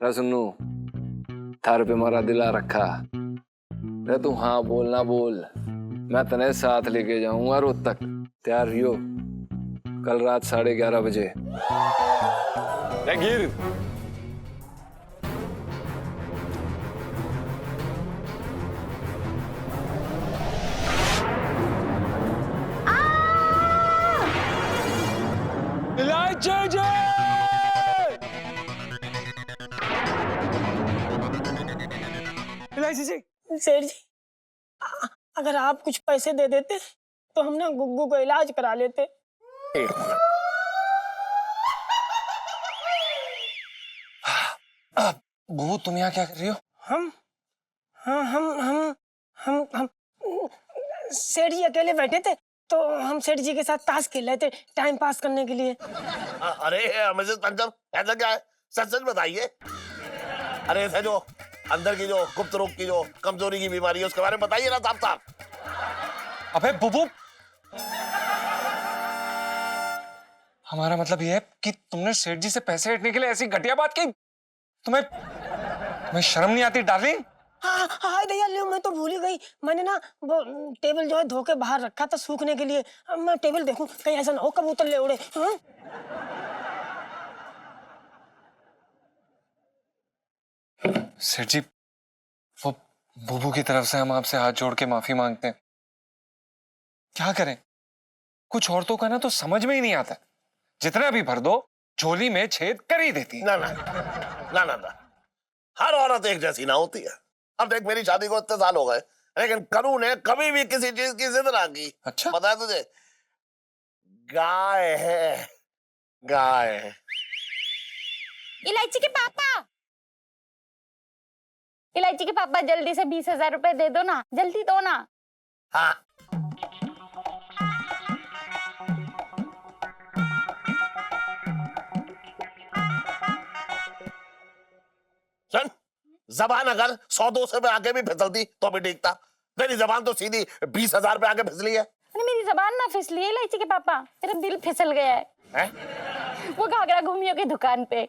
रे सुन्नू, थार पे मारा दिला रखा रे, तू हाँ बोल ना बोल, मैं तने साथ लेके जाऊंगा रोज तक। तैयार रहियो, कल रात 11:30 बजे। रे गिर। सेठ जी, अगर आप कुछ पैसे दे देते तो हम ना गुग्गू का इलाज करा लेते। बुबू तुम यहाँ क्या कर रही हो? हम हाँ हम सेठ जी अकेले बैठे थे तो हम सेठ जी के साथ ताश खेल रहे थे टाइम पास करने के लिए। अरे मिसेस पंचम, ऐसा क्या है? सच सच बताइए। अरे ऐसा जो अंदर की जो गुप्त रोग की जो कमजोरी की बीमारी है उसके बारे में बताइए ना साहब साहब। अबे बुबू, हमारा मतलब ये है कि तुमने सेठ जी से पैसे हटने के लिए ऐसी घटिया बात की। तुम्हें शर्म नहीं आती डार्लिंग? हाँ हाँ भैया, लियो मैं तो भूल ही गई। मैंने ना वो टेबल जो है धो के बाहर रखा था सूखने के लिए। अब मैं टेबल देखूं कहीं ऐसा ना हो कबूतर ले उड़े। हाँ? सेठ जी, वो बुबू की तरफ से हम आपसे हाथ जोड़ के माफी मांगते हैं। क्या करें, कुछ औरतों का ना तो समझ में ही नहीं आता, जितना भी भर दो झोली में छेद कर ही देती। ना ना ना ना ना, हर औरत एक जैसी ना होती है। अब देख, मेरी शादी को इतने साल हो गए लेकिन करू ने कभी भी किसी चीज की जिद ना की। अच्छा? पता है तुझे? गाय है, गाय। इलायची के पापा, इलायची के पापा जल्दी से 20,000 रुपए दे दो ना, जल्दी दो ना। हाँ, सुन, जबान अगर 100-200 पे आके भी फिसलती तो भी ठीक था। तेरी जबान तो सीधी 20,000 पे आके फिसली है। अरे मेरी जबान ना फिसली है इलायची के पापा, मेरा दिल फिसल गया है। वो घाघरा घूमियों की दुकान पे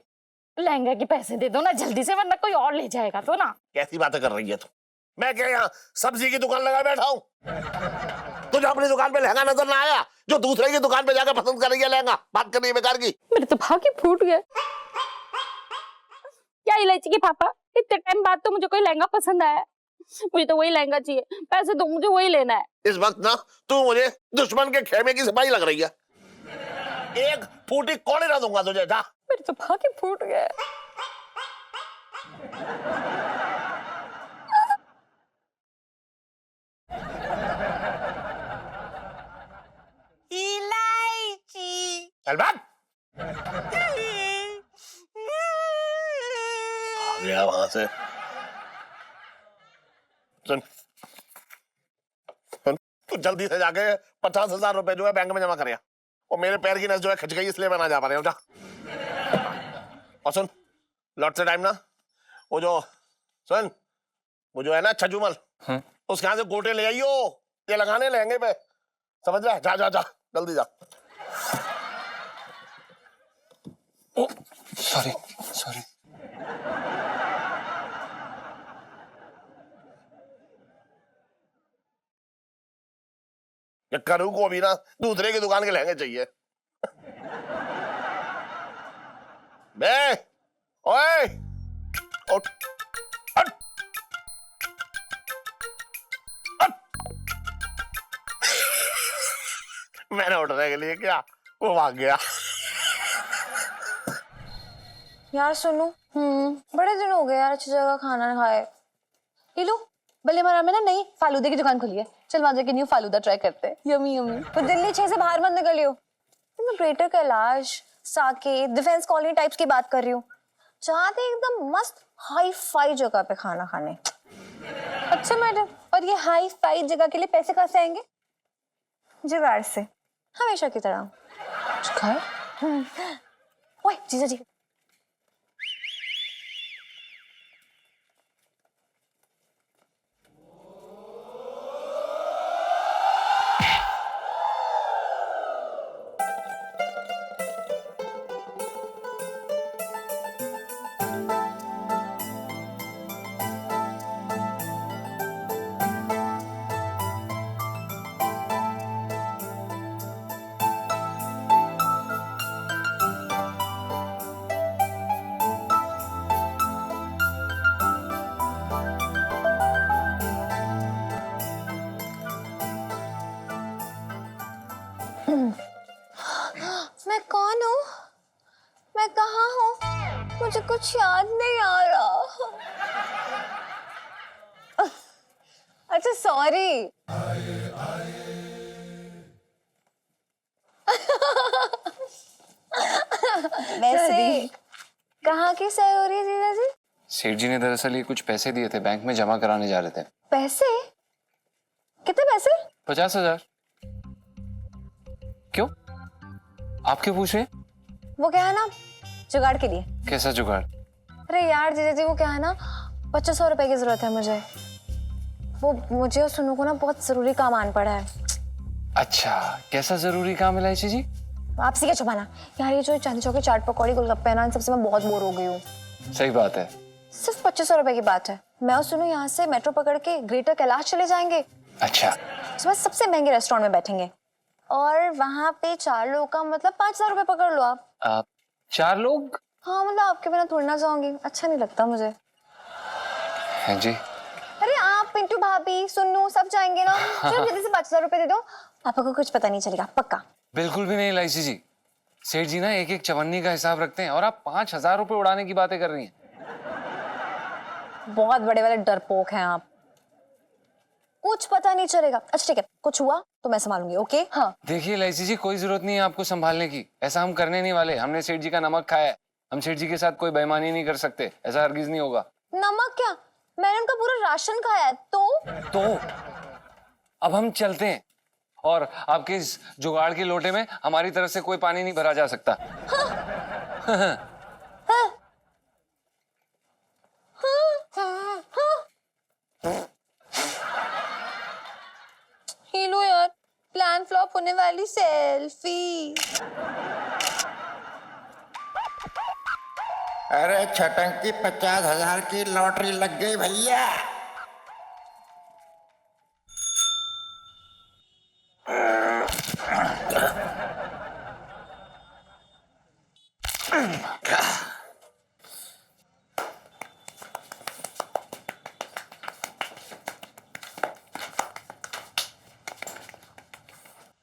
लहंगा के पैसे दे दो ना जल्दी से, वरना कोई और ले जाएगा तो ना। कैसी बातें कर रही है तू? मैं क्या यहाँ सब्जी की दुकान लगा बैठा हूँ? तुझे अपनी दुकान पे लहंगा नजर ना आया जो दूसरे की दुकान पे जाकर पसंद कर रही है लहंगा? बात करनी है बेकार की। मेरे तो भाग्य फूट गया। क्या इलायची के पापा, इतने टाइम बाद तो मुझे कोई लहंगा पसंद आया। मुझे तो वही लहंगा चाहिए, पैसे दो, मुझे वही लेना है। इस वक्त ना तू मुझे दुश्मन के खेमे की सिपाही लग रही है। एक फूटी कौड़ी ना दूंगा तुझे, जा। मेरे तो भाग्य फूट गया। इलायची। चल बात। आ गया वहां से। सुन सुन, तू जल्दी से जाके 50,000 रुपए जो है बैंक में जमा कर। और मेरे पैर की नस जो है खिंच गई इसलिए मैं ना जा पा रहा हूँ, जा। और सुन, लौटते टाइम ना वो जो सुन वो जो है ना छजूमल, उसके यहाँ से गोटे ले आइयो, ये लगाने लहंगे पे, समझ रहा है? जा जा जा, जल्दी जा। Sorry sorry. करू को भी ना दूसरे की दुकान के लहंगे चाहिए। बे ओए उठ, हट, हट। मैंने उठने के लिए क्या, वो भाग गया। यार सुनो, बड़े दिन हो गए यार अच्छी जगह खाना खाए। लीलू, बल्ले मारा में ना नई फालूदे की दुकान खुली है, चल वहां जाके न्यू फालूदा ट्राई करते हैं। Yummy yummy. तो दिल्ली 6 से बाहर मत निकलियो। मैं greater Kailash, Saket, defence colony types की बात कर रही हूँ। चाहते एकदम मस्त हाई फाई जगह पे खाना खाने। अच्छा मैडम, और ये हाई फाई जगह के लिए पैसे कहाँ से आएंगे? जुगाड़ से, हमेशा की तरह। ओए जीजा जी, कुछ याद नहीं आ रहा। अच्छा सॉरी। वैसे कहाँ की सही हो रही है जीजा जी? सेठ जी ने दरअसल ये कुछ पैसे दिए थे, बैंक में जमा कराने जा रहे थे। पैसे? कितने पैसे? 50,000। क्यों, आप क्यों पूछ रहे हैं? वो क्या है ना, जुगाड़ के लिए। कैसा जुगाड़? अरे यार जीजा जी, वो क्या है ना, 2500 रुपए की जरूरत है मुझे। वो मुझे और सुनू को ना बहुत जरूरी काम आन पड़ा है। अच्छा, कैसा जरूरी काम है इलायची जी? आपसे क्या छुपाना यार, ये जो चांदी चौक के चाट पकौड़ी गोलगप्पे है ना, इन सबसे मैं बहुत बोर हो गई हूँ। सही बात है। सिर्फ 2500 रुपए की बात है। मैं और सुनू यहाँ से मेट्रो पकड़ के ग्रेटर कैलाश चले जाएंगे। अच्छा, उसमें सबसे महंगे रेस्टोरेंट में बैठेंगे और वहाँ पे 4 लोग का मतलब 5000 रुपए पकड़ लो आप। 4 लोग? हाँ मतलब आपके बिना थोड़ी ना जाऊंगी, अच्छा नहीं लगता मुझे। हैं जी? अरे आप, पिंटू भाभी, सुन्नू सब जाएंगे ना। चलो जल्दी से 5000 रुपए दे दो, पापा को कुछ पता नहीं चलेगा, पक्का। बिल्कुल भी नहीं इलायची जी। सेठ जी ना एक एक चवन्नी का हिसाब रखते हैं और आप 5000 रुपए उड़ाने की बातें कर रही हैं। बहुत बड़े वाले डरपोक हैं आप, कुछ पता नहीं चलेगा। अच्छा ठीक है, कुछ हुआ तो मैं संभालूंगी, ओके? हाँ देखिए इलायची जी, कोई जरूरत नहीं है आपको संभालने की। ऐसा हम करने नहीं वाले। हमने सेठ जी का नमक खाया है। हम सेठ जी के साथ कोई बेईमानी नहीं कर सकते। ऐसा हरगिज नहीं होगा। नमक क्या, मैंने उनका पूरा राशन खाया है। तो अब हम चलते हैं और आपके इस जुगाड़ के लोटे में हमारी तरफ से कोई पानी नहीं भरा जा सकता। हीलो यार, प्लान फ्लॉप होने वाली सेल्फी। अरे छटंकी 50,000 की लॉटरी लग गई भैया।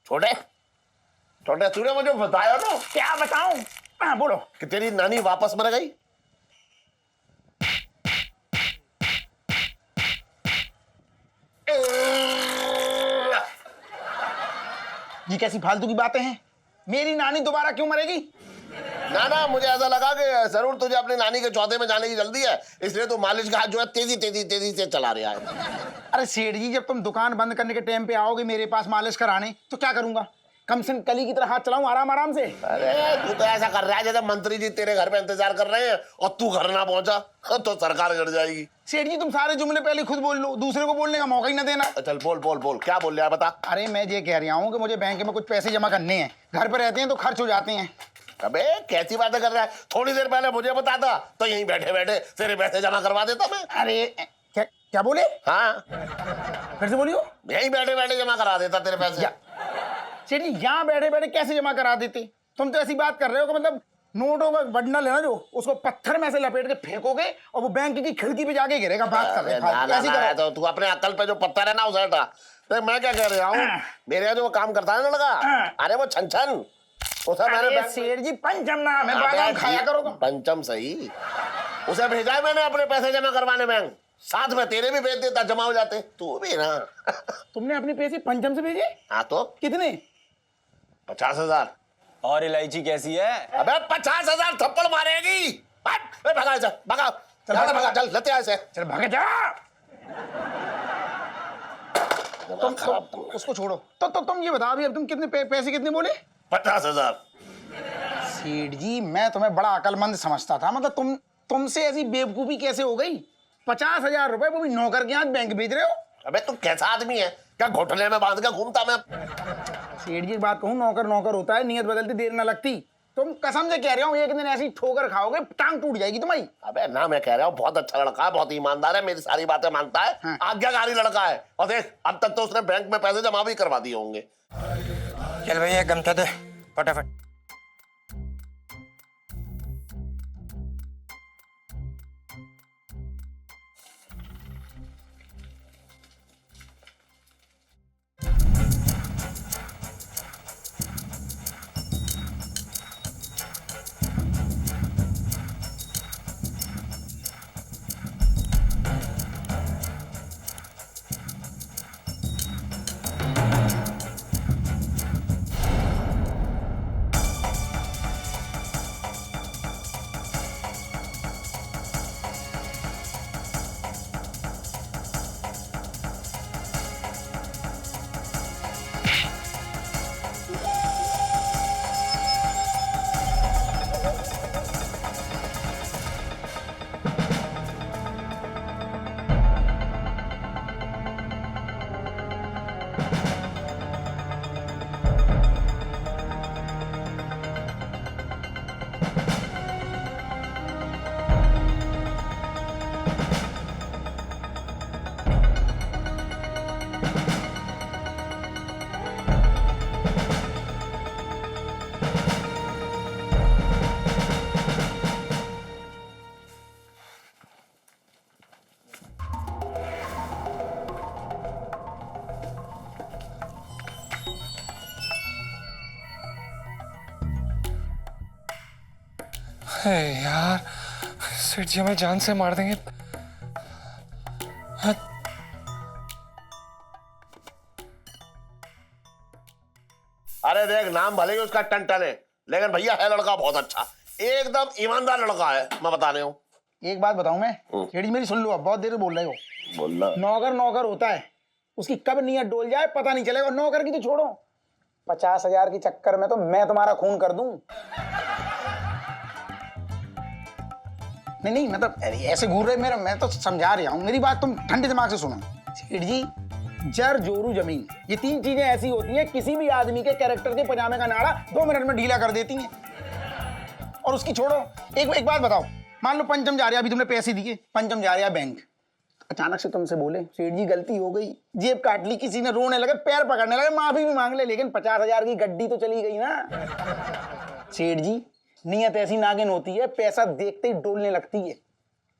छोटे छोटे, तूने मुझे बताया ना क्या बताऊं? हाँ बोलो। कि तेरी नानी वापस मर गई। ये कैसी फालतू की बातें हैं? मेरी नानी दोबारा क्यों मरेगी? ना ना, मुझे ऐसा लगा कि जरूर तुझे अपनी नानी के चौथे में जाने की जल्दी है, इसलिए तू मालिश का हाथ जो है तेजी तेजी तेजी से चला रहा है। अरे सेठ जी, जब तुम दुकान बंद करने के टाइम पे आओगे मेरे पास मालिश कराने, तो क्या करूंगा? कम से कम कली की तरह हाथ चलाऊं आराम आराम से। अरे तू तो ऐसा कर रहा है जैसे मंत्री जी तेरे घर पे इंतजार कर रहे हैं और तू घर ना पहुंचा तो सरकार गिर जाएगी। सेठ जी, तुम सारे जुमले पहले खुद बोल लो, दूसरे को बोलने का मौका ही ना देना। चल बोल बोल बोल, क्या बोल रहा है बता। अरे मैं ये कह रहा हूँ कि मुझे बैंक में कुछ पैसे जमा करने हैं। घर पे रहते हैं तो खर्च हो जाते हैं। अबे कैसी बातें कर रहा है? थोड़ी देर पहले मुझे बताता तो यहीं बैठे बैठे तेरे पैसे जमा करवा देता मैं। अरे क्या क्या बोले? हाँ, फिर से बोलियो। यहीं बैठे बैठे जमा करा देता तेरे पैसे। सेठ जी, यहाँ बैठे बैठे कैसे जमा करा देते? तुम तो ऐसी बात कर रहे हो कि मतलब नोटों का बंडल है ना, जो उसको पत्थर में से लपेट के फेंकोगे और वो बैंक की खिड़की पे जाके गिरेगा। बात कर रहे ना, तो तू अपने अक्ल पे जो पत्थर है ना उसे हटा। तो मैं क्या कह रहा हूँ, मेरे यहाँ जो काम करता है ना लड़का, अरे वो छन छन, उसे मैंने सेठ जी पंचम नाम है, बादाम खाया करो तुम। पंचम सही, उसे भेजा है मैंने अपने पैसे जमा करवाने बैंक। साथ में तेरे भी भेज देता, जमा हो जाते। तू भी ना। तुमने अपने पैसे पंचम से भेजे? हाँ तो कितने? 50,000। और इलायची कैसी है? अबे 50,000 थप्पड़ मारेगी। हट, भगा चल, भगा चल, भगा चल, लेते आ इसे। चल भाग जा। उसको छोड़ो। तो तुम ये बताओ अभी, अब तुम कितने पैसे कितने बोले? 50,000। सेठ जी, मैं तुम्हें बड़ा अकलमंद समझता था। मतलब तुमसे ऐसी बेवकूफी कैसे हो गई? 50,000 रुपए वो भी नौकर के हाथ बैंक भेज रहे हो? अबे तू कैसा आदमी है? क्या घोटले में बांध के घूमता मैं? सेठ जी एक बात कहूँ, नौकर नौकर होता है, नियत बदलती देर न लगती। तुम कसम से कह रहे हो, एक दिन ऐसी ठोकर खाओगे टांग टूट जाएगी तुम्हारी। अबे ना, मैं कह रहा हूँ बहुत अच्छा लड़का है, बहुत ईमानदार है, मेरी सारी बातें मानता है। हाँ। आज्ञाकारी लड़का है। और देख, अब तक तो उसने बैंक में पैसे जमा भी करवा दिए होंगे। चल भैया गमछा दे फटाफट। हे यार, सेठ जी हमें जान से मार देंगे। हाँ। अरे देख, नाम भले ही उसका टंटन है, लेकिन भैया है लड़का बहुत अच्छा, एकदम ईमानदार लड़का है, मैं बता रहा हूँ। एक बात बताऊं मैं, सेठ जी मेरी सुन लो, अब बहुत देर से बोल रहे हो। बोलना नौकर नौकर होता है, उसकी कब नीयत डोल जाए पता नहीं चलेगा। नौकर की तो छोड़ो, 50,000 के चक्कर में तो मैं तुम्हारा खून कर दूं। नहीं मतलब ऐसे घूर रहे मेरा, मैं तो समझा रहा हूँ, मेरी बात तुम ठंडे दिमाग से सुनो। सेठ जी, जर जोरू जमीन, ये 3 चीजें ऐसी होती हैं किसी भी आदमी के कैरेक्टर के पजामे का नाड़ा 2 मिनट में ढीला कर देती हैं। और उसकी छोड़ो, एक बात बताओ, मान लो पंचम जा रहा, अभी तुमने पैसे दिए, पंचम जा रहा बैंक, अचानक से तुमसे बोले सेठ जी गलती हो गई, जेब काट ली, किसी ने रोने लगे, पैर पकड़ने लगे, माफी भी मांग ले, लेकिन 50,000 की गड्डी तो चली गई ना। सेठ जी, नियत ऐसी नागिन होती है, पैसा देखते ही डोलने लगती है।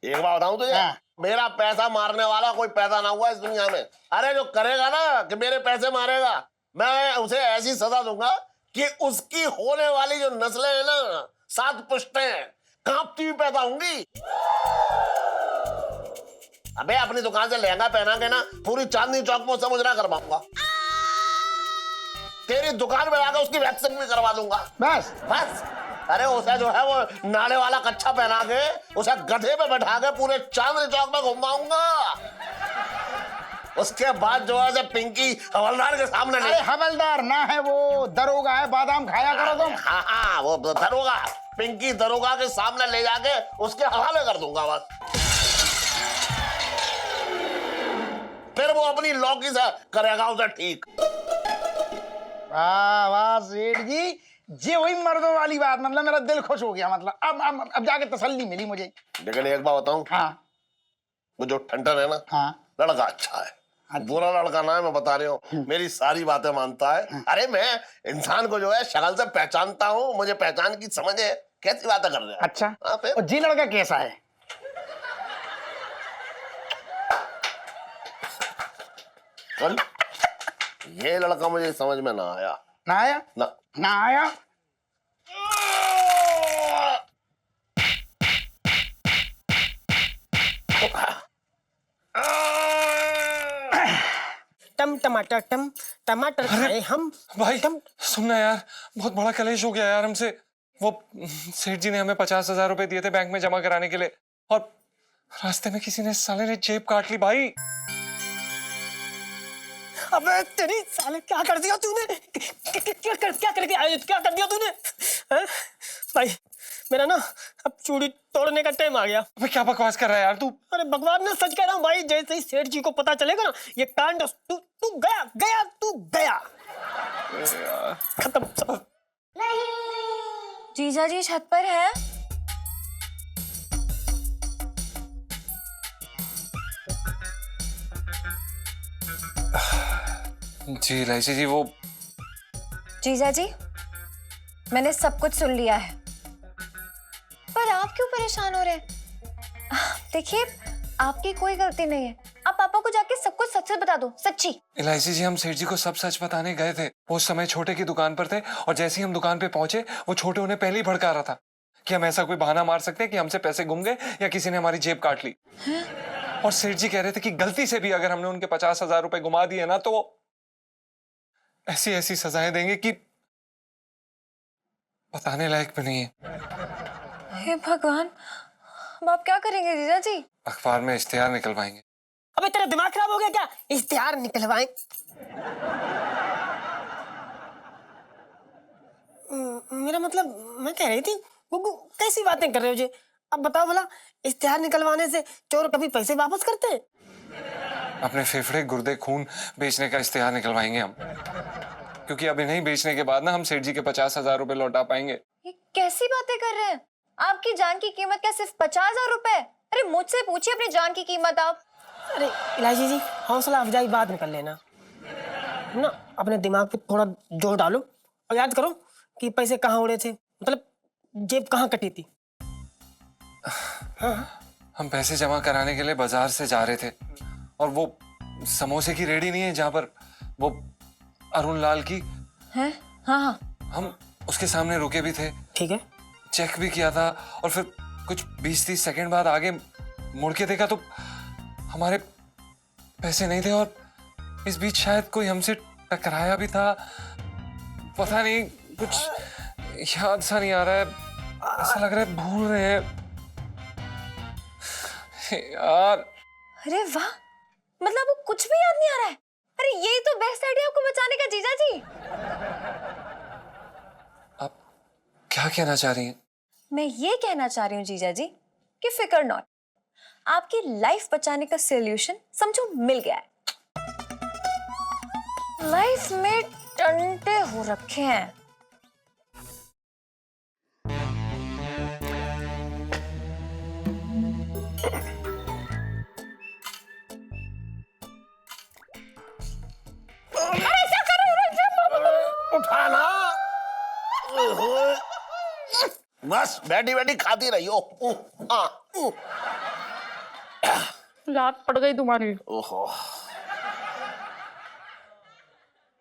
एक बात बताऊं तुझे, हाँ। मेरा पैसा मारने वाला कोई पैदा ना हुआ इस दुनिया में। अरे जो करेगा ना कि मेरे पैसे मारेगा, मैं उसे ऐसी सजा दूंगा कि उसकी होने वाली जो नस्लें हैं ना, 7 पुश्तें कांपती हुई पैदा होंगी। अबे अपनी दुकान से लहंगा पहना के ना पूरी चांदनी चौक में उसे मुजरा करवाऊंगा, तेरी दुकान में आकर उसकी वैक्सीन भी करवा दूंगा। बस बस। अरे उसे जो है वो नाड़े वाला कच्छा पहना के उसे गधे पे बैठा के पूरे चांदनी चौक में घुमाऊंगा। उसके बाद जो है पिंकी हवलदार के सामने अरे हवलदार ना है वो, दरोगा है, बादाम खाया करो तुम। हाँ, वो दरोगा, पिंकी दरोगा के सामने ले जाके उसके हवाले कर दूंगा बस। फिर वो अपनी लौकी से करेगा उसे ठीक। वाह वाह सेठ जी, ये वही मर्दों वाली बात, मतलब मेरा दिल खुश हो गया, मतलब अब जाके तसल्ली मिली मुझे। लेकिन एक बात बताऊं, हाँ वो जो ठंडन है ना, हाँ, लड़का अच्छा है, बुरा लड़का ना है, मैं बता रही हूँ, मेरी सारी बातें मानता है। अरे मैं इंसान को जो है शक्ल से पहचानता हूँ, मुझे पहचान की समझ है। कैसी बातें कर रहे हैं? अच्छा। हाँ, फिर? और जी लड़का कैसा है? चल, ये लड़का मुझे समझ में ना आया। ना आया? ना ना आया? टम टमाटर टम टमाटर खाए हम। भाई टम सुनना यार, बहुत बड़ा कलेश हो गया यार हमसे। वो सेठ जी ने हमें 50,000 रुपए दिए थे बैंक में जमा कराने के लिए, और रास्ते में किसी ने साले ने जेब काट ली भाई। अबे तेरी साले, क्या कर दिया तूने? क्या कर दिया तूने? हैं? भाई मेरा ना अब चूड़ी तोड़ने का टाइम आ गया। अबे क्या बकवास कर रहा है यार तू? अरे भगवान ना, सच कह रहा हूँ भाई, जैसे ही सेठ जी को पता चलेगा ना ये कांड, तू तू गया गया तू गया, खत्म सब। जीजा जी छत पर है? जी इलायची जी, वो जीजा जी, मैंने सब कुछ सुन लिया है, पर आप क्यों परेशान हो रहे हैं? देखिए, आपकी कोई गलती नहीं है, आप पापा को जाके सब कुछ सच सच बता दो, सच्ची। इलायची जी, हम सेठ जी को सब सच बताने गए थे। वो उस समय छोटे की दुकान पर थे, और जैसे ही हम दुकान पे पहुंचे वो छोटे उन्हें पहले ही भड़का रहा था कि हम ऐसा कोई बहाना मार सकते हैं कि हमसे पैसे गुम गए या किसी ने हमारी जेब काट ली। और सेठ जी कह रहे थे कि गलती से भी अगर हमने उनके 50,000 रुपए गुमा दिए ना, तो वो ऐसी ऐसी सजाएं देंगे कि बताने लायक भी नहीं है। हे भगवान, अब आप क्या करेंगे जीजा जी? अखबार में इश्तिहार निकलवाएंगे। अबे तेरा दिमाग खराब हो गया क्या? इश्तिहार निकलवाएं? मेरा मतलब, मैं कह रही थी गुग्गू, कैसी बातें कर रहे हो जी? अब बताओ भला, इश्तिहार निकलवाने से चोर कभी पैसे वापस करते हैं? अपने फेफड़े, गुर्दे, खून बेचने का इश्तिहार निकलवाएंगे हम, क्योंकि अभी नहीं बेचने के बाद ना हम सेठ जी के 50,000 रुपए लौटा पाएंगे। ये कैसी बातें कर रहे हैं? आपकी जान की कीमत क्या सिर्फ 50,000 रुपए? अरे मुझसे पूछिए अपनी जान की कीमत आप। अरे इलायची जी, हौसला अफजाई बात निकल लेना ना, अपने दिमाग पे थोड़ा जोर डालो और याद करो कि पैसे कहाँ उड़े थे, मतलब जेब कहाँ कटी थी। हम पैसे जमा कराने के लिए बाजार से जा रहे थे, और वो समोसे की रेडी नहीं है जहां पर वो अरुण लाल की, हैं? हाँ हाँ। हम उसके सामने रुके भी थे। ठीक है। चेक भी किया था और फिर कुछ 20-30 सेकंड बाद आगे मुड़ के देखा तो हमारे पैसे नहीं थे और इस बीच शायद कोई हमसे टकराया भी था। पता नहीं, कुछ याद सा नहीं आ रहा है, ऐसा लग रहा है भूल रहे हैं यार। अरे वाह, मतलब वो कुछ भी याद नहीं आ रहा है। अरे यही तो बेस्ट आइडिया आपको बचाने का, जीजा जी। आप क्या कहना चाह रही हैं? मैं ये कहना चाह रही हूँ जीजा जी कि फिकर नॉट, आपकी लाइफ बचाने का सॉल्यूशन समझो मिल गया है। लाइफ में टंटे हो रखे हैं। उठाना। ओहो। बस बैठी बैठी खाती रही हो। लात पड़ गई तुम्हारी। ओहो,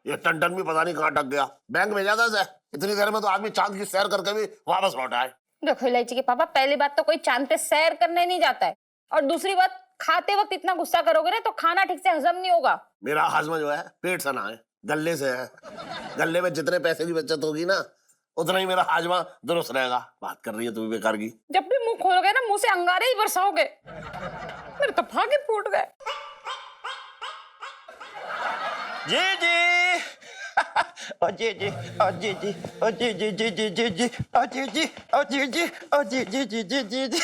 ये टन भी पता नहीं कहाँ अटक गया। बैंक भेजा था इसे, इतनी देर में तो आदमी चांद की सैर करके भी वापस लौटा है। देखो इलायची के पापा, पहली बात तो कोई चांद पे सैर करने नहीं जाता है, और दूसरी बात खाते वक्त इतना गुस्सा करोगे ना तो खाना ठीक से हजम नहीं होगा। मेरा हाजमा जो है पेट से ना है, गले से है। गले में जितने पैसे की बचत होगी ना, उतना ही मेरा हाजमा दुरुस्त रहेगा। बात कर रही है तू भी बेकार की। जब भी मुंह खोलोगे ना, मुंह से अंगारे ही बरसाओगे। मेरे तो भागे फूट गए। जी जी ओ जी जी ओ जी जी ओ जी जी जी जी जी जी ओ जी जी ओ जी जी ओ जी जी जी जी जी जी।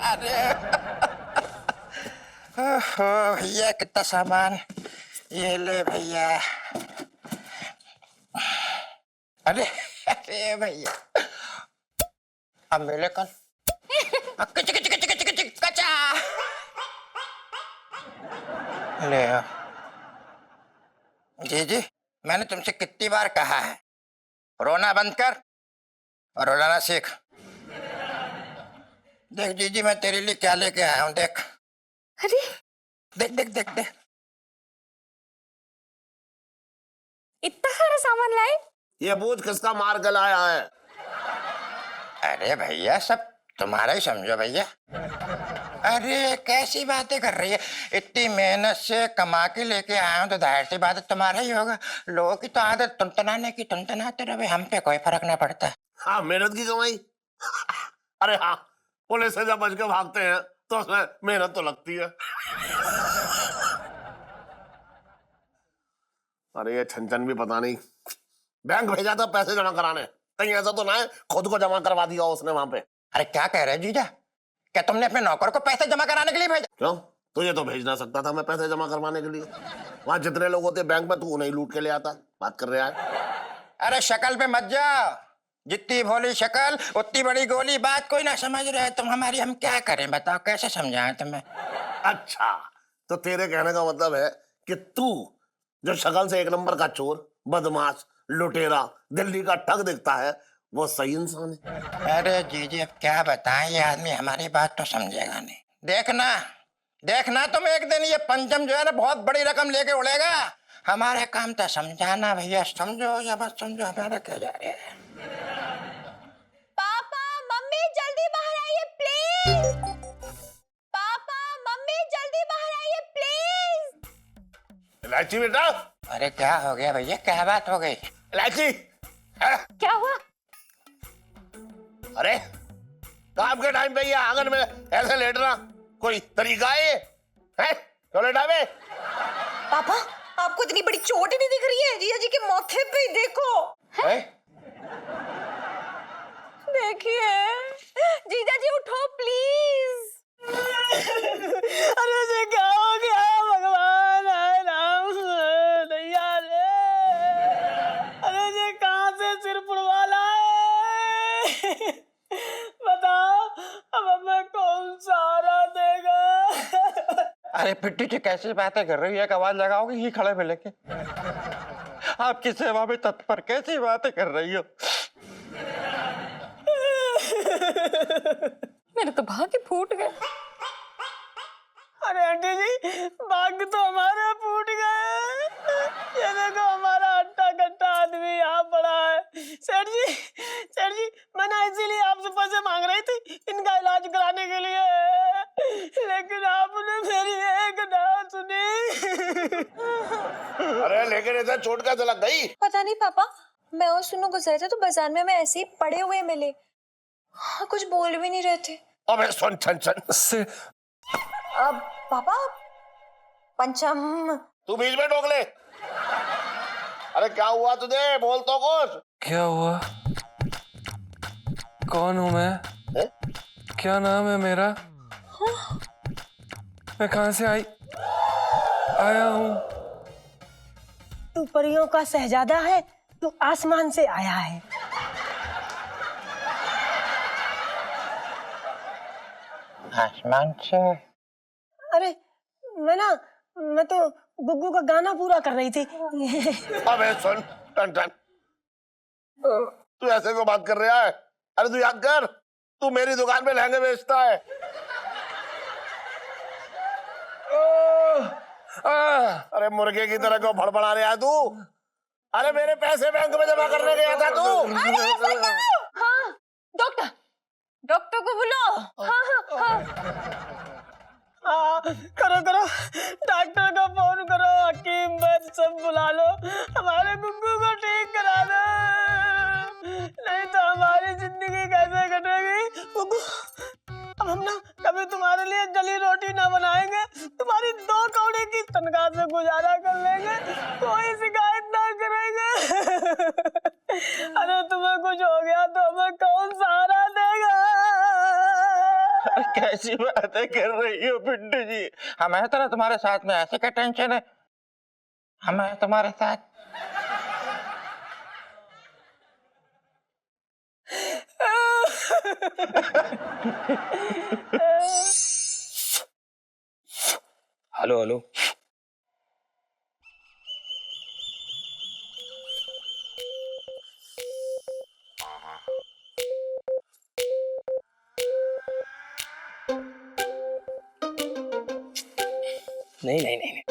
अरे ओहो भैया, कितना सामान, ये ले भैया। अरे अरे भैया, अब मिले कल। कच कच कच कच कच कचा ले आओ। जी जी, मैंने तुमसे कितनी बार कहा है, रोना बंद कर और रुलाना सीख। देख जीजी, मैं तेरे लिए क्या लेके आया हूँ, देख। अरे देख देख देख देख। इतना सारा सामान लाए? ये बोझ किसका मार के लाया है? अरे भैया, सब तुम्हारा ही समझो भैया। अरे कैसी बातें कर रही है, इतनी मेहनत से कमा के लेके आया हूँ तो जाहिर सी बात है तुम्हारा ही होगा। लोगों की तो आदत टुनटनाने की, टुनटनाते रहे, हम पे कोई फर्क ना पड़ता। हाँ, मेहनत की कमाई। अरे हाँ, पुलिस से जब बच के भागते हैं तो उसमें मेहनत तो लगती है। अरे ये छन भी पता नहीं बैंक भेजा था पैसे जमा कराने, कहीं ऐसा तो ना है खुद को जमा करवा दिया उसने वहां पे। अरे क्या कह रहे जीजा, क्या तुमने अपने नौकर को पैसे जमा कराने के लिए भेजा? क्यों, तुझे तो भेज ना सकता था मैं पैसे जमा करवाने के लिए? वहां जितने लोग होते बैंक में, तू उन्हें लूट के ले आता। बात कर रहा है। अरे शक्ल पे मत जाओ, जितनी भोली शक्ल उतनी बड़ी गोली। बात कोई ना समझ रहे तुम हमारी, हम क्या करें बताओ, कैसे समझाएं तुम्हें? अच्छा, तो तेरे कहने का मतलब है कि तू जो शक्ल से एक नंबर का चोर, बदमाश, लुटेरा, दिल्ली का ठग दिखता है, वो सही इंसान है? अरे जीजी, अब क्या बताएं, ये आदमी हमारी बात तो समझेगा नहीं। देखना देखना तुम एक दिन ये पंचम जो है ना बहुत बड़ी रकम लेके उड़ेगा। हमारे काम तो समझाना भैया, समझो या बस समझो, हमारा क्या जा रहा है। पापा मम्मी जल्दी बाहर आइए प्लीज। पापा मम्मी जल्दी बाहर आइए प्लीज। इलायची बेटा, अरे क्या हो गया भैया, क्या बात हो गई? इलायची है? क्या हुआ? अरे काम के टाइम पे ये आंगन में ऐसे लेटना कोई तरीका है? क्यों लेटावे? पापा आपको इतनी बड़ी चोट ही नहीं दिख रही है? जीजा जी के माथे पे देखो। देखिए जीजा जी, उठो प्लीज। अरे ये क्या हो गया भगवान, हाय राम दैया रे। अरे ये कहाँ से सिर पुड़वा लाए? बताओ अब हमें कौन सहारा देगा? अरे पिट्टी जी, कैसी बातें कर रही है, एक आवाज लगाओगे ही खड़े में लेके? आपकी सेवा में तत्पर, कैसी बातें कर रही हो? मेरे तो भागे फूट गए। अरे आंटी जी, भाग तो हमारे फूट गए। ये देखो हमारा हट्टा कट्टा आदमी यहाँ पड़ा है। सेठ जी मैं मैं ना इसीलिए आपसे पैसे मांग रही थी इनका इलाज कराने के लिए, लेकिन आपने मेरी एक ना सुनी। अरे लेकिन इधर चोट का लग गई। पता नहीं पापा, मैं और सुनो गुजरे थे तो बाजार में हमें ऐसे ही पड़े हुए मिले। हाँ, कुछ बोल भी नहीं रहे थे। अबे सुन छन छन से अब पापा पंचम। तू बीच में टोक ले। अरे क्या हुआ तुझे, बोल तो कुछ। क्या हुआ? कौन हूं मैं? है? क्या नाम है मेरा? मैं कहां से आया हूं? तू परियों का शहजादा है, तू आसमान से आया है। आसमान से? अरे मैं तो गुग्गू का गाना पूरा कर रही थी। अबे सुन टन टन, तू ऐसे क्यों बात कर रहा है? अरे तू याद कर, तू मेरी दुकान पे लहंगे बेचता है। अरे मुर्गे की तरह क्यों भड़बड़ा रहा है तू? अरे मेरे पैसे बैंक में जमा करने गया था तू। हाँ, डॉक्टर को बुलाओ। हाँ। करो डॉक्टर को फोन करो, हकीम वैद्य सब बुला लो, हमारे गुग्गू को ठीक करा दो, नहीं तो हमारी जिंदगी कैसे कटेगी। गुग्गू, अब हम ना कभी तुम्हारे लिए जली रोटी ना बनाएंगे, तुम्हारी 2 कौड़ी की तनख्वाह से गुजारा कर लेंगे, कोई शिकायत ना करेंगे। अरे तुम्हें कुछ हो गया तो हमें कौन सहारा देगा? कैसी बातें कर रही हो पिंटू जी? हमें तो ना तुम्हारे साथ में ऐसे क्या टेंशन है, हमें तुम्हारे साथ। हेलो हेलो, नहीं नहीं नहीं नहीं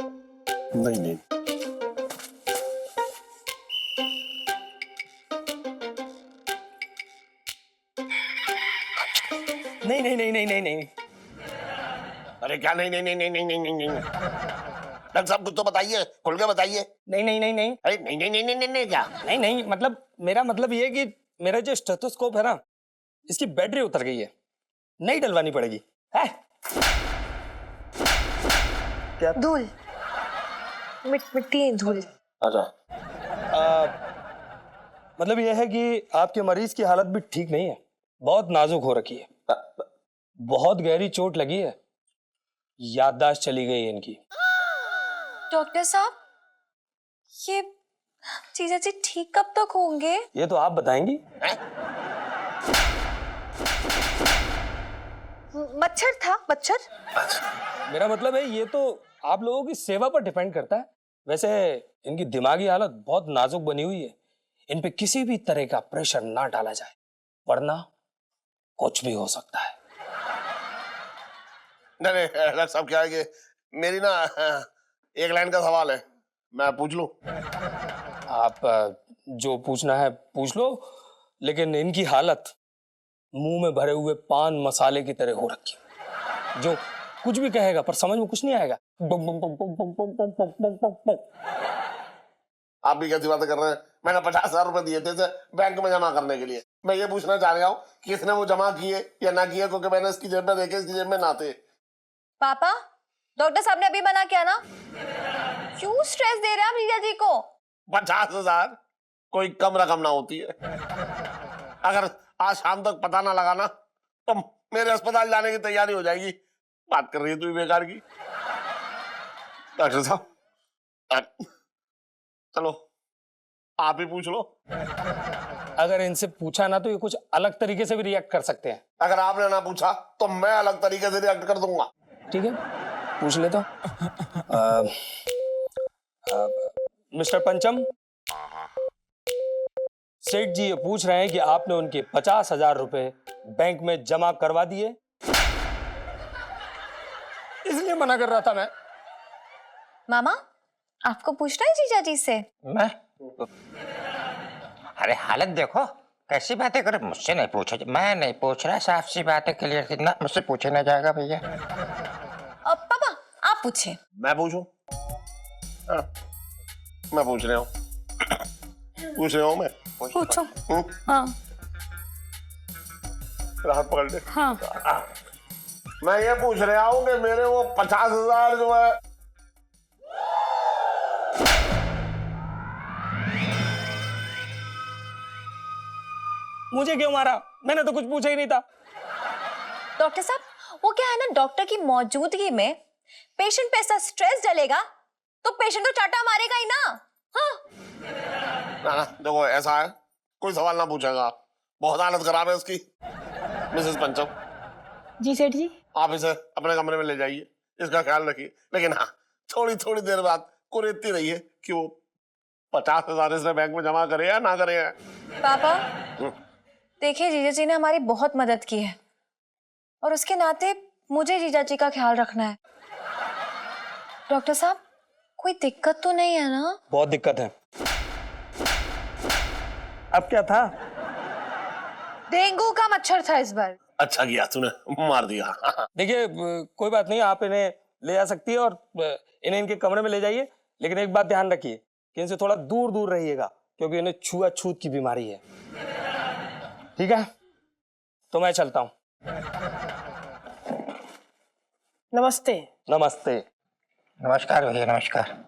नहीं नहीं नहीं नहीं नहीं नहीं नहीं। अरे क्या नहीं नहीं नहीं नहीं नहीं नहीं नहीं। डॉक्टर साहब कुछ तो बताइए, खुल के बताइए। नहीं नहीं नहीं नहीं अरे नहीं नहीं नहीं नहीं नहीं नहीं क्या? नहीं नहीं, मतलब मेरा मतलब ये है कि मेरा जो स्टेथोस्कोप है ना, इसकी बैटरी उतर गई है, नई डलवानी पड़ेगी। है धूल, मिट्टी धूल। अच्छा, मतलब ये है कि आपके मरीज की हालत भी ठीक नहीं है, बहुत नाजुक हो रखी है, बहुत गहरी चोट लगी है, याददाश्त चली गई है इनकी। डॉक्टर साहब, ये जीजा जी ठीक कब तक होंगे? ये तो आप बताएंगी। मच्छर था, मच्छर। मेरा मतलब है ये तो आप लोगों की सेवा पर डिपेंड करता है। वैसे इनकी दिमागी हालत बहुत नाजुक बनी हुई है, इन पे किसी भी तरह का प्रेशर ना डाला जाए, वरना कुछ भी हो सकता है। नहीं डॉक्टर साहब क्या है कि मेरी ना एक लाइन का सवाल है, मैं पूछ लूं? आप जो पूछना है पूछ लो, लेकिन इनकी हालत मुंह में भरे हुए पान मसाले की तरह हो रखी है, जो कुछ भी कहेगा पर समझ में कुछ नहीं आएगा। आप भी कैसी बातें कर रहे हैं? मैंने 50,000 रुपए दिए थे बैंक में जमा करने के लिए। मैं ये पूछना चाह रहा हूँ कि इसने वो जमा किए या ना किए, क्योंकि मैंने इसकी जेब में देखे, इसकी जेब में ना थे। पापा, डॉक्टर साहब ने अभी मना किया ना, क्यों स्ट्रेस दे रहे हैं आप जीजा जी को? 50,000 कोई कम रकम ना होती है। अगर आज शाम तक पता ना लगा ना तो मेरे अस्पताल जाने की तैयारी हो जाएगी। बात कर रही है तू बेकार की। डॉक्टर साहब चलो आप ही पूछ लो। अगर इनसे पूछा ना तो ये कुछ अलग तरीके से भी रिएक्ट कर सकते हैं। अगर आपने ना पूछा तो मैं अलग तरीके से रिएक्ट कर दूंगा। ठीक है, पूछ ले तो। मिस्टर पंचम, सेठ जी ये पूछ रहे हैं कि आपने उनके 50,000 रुपए बैंक में जमा करवा दिए, इसलिए मना कर रहा था मैं। मामा, आपको पूछना है जीजा जी से? मैं? अरे हालत देखो, कैसी बातें कर, मुझसे नहीं पूछा, मैं नहीं पूछ रहा, साफ सी बात है, क्लियर सी ना, मुझसे पूछे ना जाएगा भैया। पापा आप पूछे। मैं पूछूं? हाँ, मैं पूछ रहा हूँ। पूछ रहा हूँ मैं। पूछो। हूँ? हाँ राहत पकड़ ले। हाँ। मैं ये पूछ रहा हूँ कि मेरे वो 50,000 जो है, मुझे क्यों मारा? मैंने तो कुछ पूछा ही नहीं था। डॉक्टर साहब वो क्या है ना, डॉक्टर की मौजूदगी में पेशेंट पे ऐसा स्ट्रेस डलेगा तो पेशेंट तो चाटा मारेगा ही ना। हाँ ना देखो ऐसा है, कोई सवाल ना पूछेगा, बहुत हालत खराब है उसकी। मिसेस पंचम, जी सेठ जी। आप इसे अपने कमरे में ले जाइए, इसका ख्याल रखिए, लेकिन हाँ थोड़ी थोड़ी देर बाद कुरेदती रहिए कि वो 50,000 इसने बैंक में जमा करे या ना करे। पापा देखिए, जीजा जी ने हमारी बहुत मदद की है और उसके नाते मुझे जीजा जी का ख्याल रखना है। डॉक्टर साहब कोई दिक्कत तो नहीं है ना? बहुत दिक्कत है। अब क्या था? डेंगू का मच्छर था इस बार। अच्छा किया तूने, मार दिया। देखिए कोई बात नहीं, आप इन्हें ले जा सकती है और इन्हें इनके कमरे में ले जाइए, लेकिन एक बात ध्यान रखिए कि इनसे थोड़ा दूर दूर रहिएगा, क्योंकि इन्हें छुआछूत की बीमारी है। ठीक है, तो मैं चलता हूँ। नमस्ते। नमस्ते। नमस्कार भैया, नमस्कार।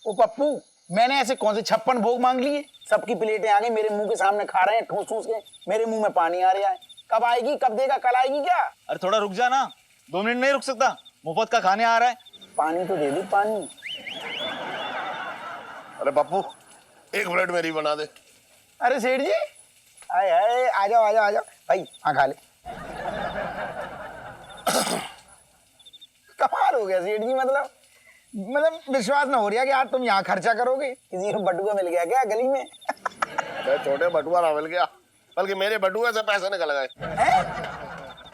ओ पप्पू, मैंने ऐसे कौन से 56 भोग मांग लिए? सबकी प्लेटें आ गई, मेरे मुंह के सामने खा रहे हैं ठूस ठूस के, मेरे मुंह में पानी आ रहा है। कब आएगी, कब देगा, कल आएगी क्या? अरे थोड़ा रुक जा ना, 2 मिनट नहीं रुक सकता? मुफ्त का खाने आ रहा है। पानी तो दे दी, पानी। अरे पप्पू, 1 मिनट मेरी बना दे। अरे सेठ जी, आए आए, आ जाओ आ जाओ आ जाओ भाई, हाँ खा ले। कमाल हो गया सेठ जी, मतलब विश्वास ना हो रहा कि आज तुम यहाँ खर्चा करोगे। किसी को बटुआ मिल गया क्या गली में? अरे छोटे बटुआ ना मिल गया, बल्कि मेरे बटुए से पैसे निकल गए।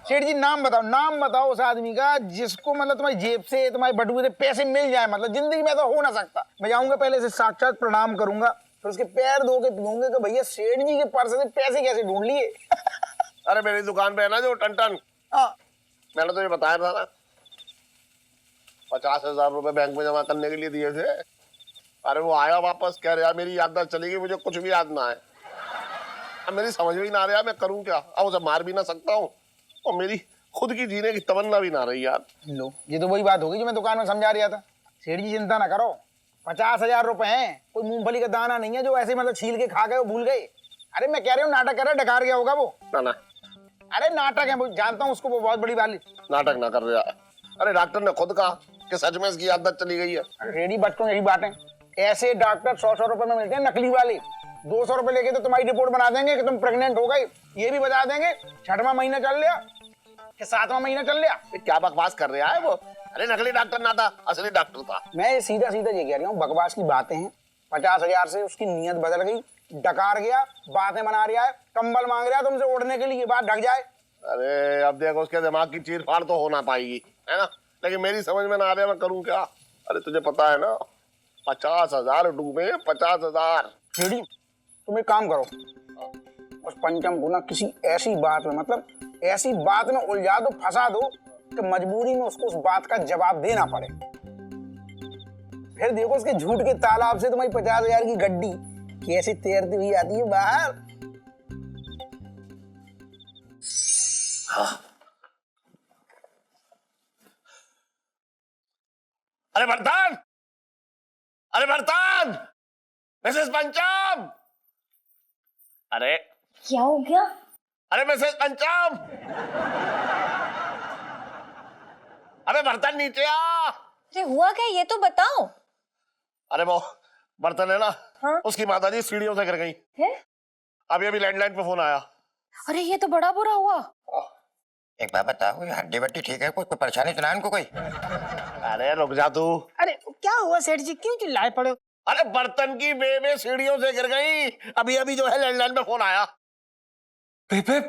सेठ जी नाम बताओ, नाम बताओ उस आदमी का जिसको मतलब तुम्हारी जेब से, तुम्हारे बटुए से पैसे मिल जाए। मतलब जिंदगी में तो हो ना सकता। मैं जाऊंगा पहले से साक्षात प्रणाम करूंगा, फिर उसके पैर धो के पूछूंगा कि भैया सेठ जी के पर्स से पैसे कैसे ढूंढ लिए? अरे मेरी दुकान पे है ना जो टन, हाँ मैंने तो ये बताया था ना, 50,000 रुपए बैंक में जमा करने के लिए दिए थे। अरे वो आया वापस, कह रहा मेरी याददाश्त चली गई, मुझे कुछ भी याद ना है। अब मेरी समझ में ही ना आ रहा मैं करूं क्या। अब उसे मार भी ना सकता हूँ और मेरी खुद की जीने की तमन्ना भी ना रही यार। लो, ये तो वही बात होगी जो मैं दुकान में समझा रहा था। सेठ जी चिंता ना करो, 50,000 रुपए हैं, कोई मूंगफली का दाना नहीं है जो ऐसे मतलब छील के खा गए वो भूल गए। अरे मैं कह रहा हूँ नाटक कर रहा है, डकार गया होगा वो। ना अरे नाटक है, वो जानता हूँ उसको, वो बहुत बड़ी वाली नाटक ना कर रहा है। अरे डॉक्टर ने खुद कहा कि सच में इसकी याददाश्त चली गई है। रेडी बच्चों यही बात है, ऐसे डॉक्टर 100 रुपए में मिलते हैं नकली वाले। 200 रुपए लेके तो तुम्हारी रिपोर्ट बना देंगे कि तुम प्रेग्नेंट हो गई, ये भी बता देंगे 6वां महीना चल लिया कि 7वां महीना चल लिया। क्या बकवास कर रहा है वो? अरे नकली डॉक्टर ना था, असली डॉक्टर था। मैं सीधा सीधा ये कह रही हूँ, बकवास की बातें हैं। 50,000 से उसकी नीयत बदल गई, डकार गया, बातें बना रहा है, कंबल मांग रहा है तुमसे ओढ़ने के लिए, बात ढक जाए। अरे अब देखो उसके दिमाग की चीर फाड़ तो हो ना पाएगी, है ना, लेकिन मेरी समझ में ना आ रहा मैं करूं क्या। अरे तुझे पता है ना, 50,000 डूबे, 50,000। रेडी, तुम एक काम करो, उस पंचम को ना किसी ऐसी बात में, मतलब ऐसी बात में उलझा दो, फंसा दो कि मजबूरी में उसको उस बात का जवाब देना पड़े। फिर देखो उसके झूठ के तालाब से तुम्हारी 50,000 की गड्डी कैसे तैरती हुई आती है बाहर। हाँ। अरे बर्तन, अरे बर्तन, मिसेस पंचम। अरे क्या हो गया? अरे मिसेस पंचम, अरे बर्तन नीचे आ। अरे हुआ क्या, ये तो बताओ। अरे वो बर्तन है ना, हाँ? उसकी माताजी सीढ़ियों से गिर गई है? अभी अभी लैंडलाइन पे फोन आया। अरे ये तो बड़ा बुरा हुआ। एक बात बताओ, ये हड्डी वड्डी ठीक है? कोई परेशानी तो ना इनको कोई? अरे रुक जा तू। अरे क्या हुआ सेठ जी, क्यों चिल्लाए पड़े हो? अरे बर्तन की बेबे सीढ़ियों से गिर गई। अभी अभी जो है लैंडलाइन पे फोन आया। बेबे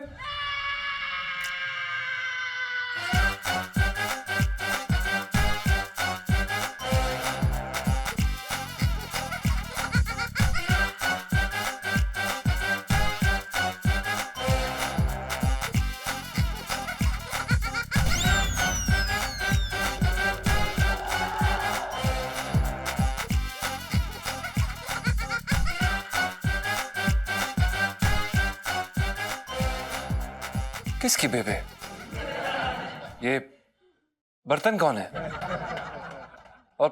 किसकी बेबे? ये बर्तन कौन है? और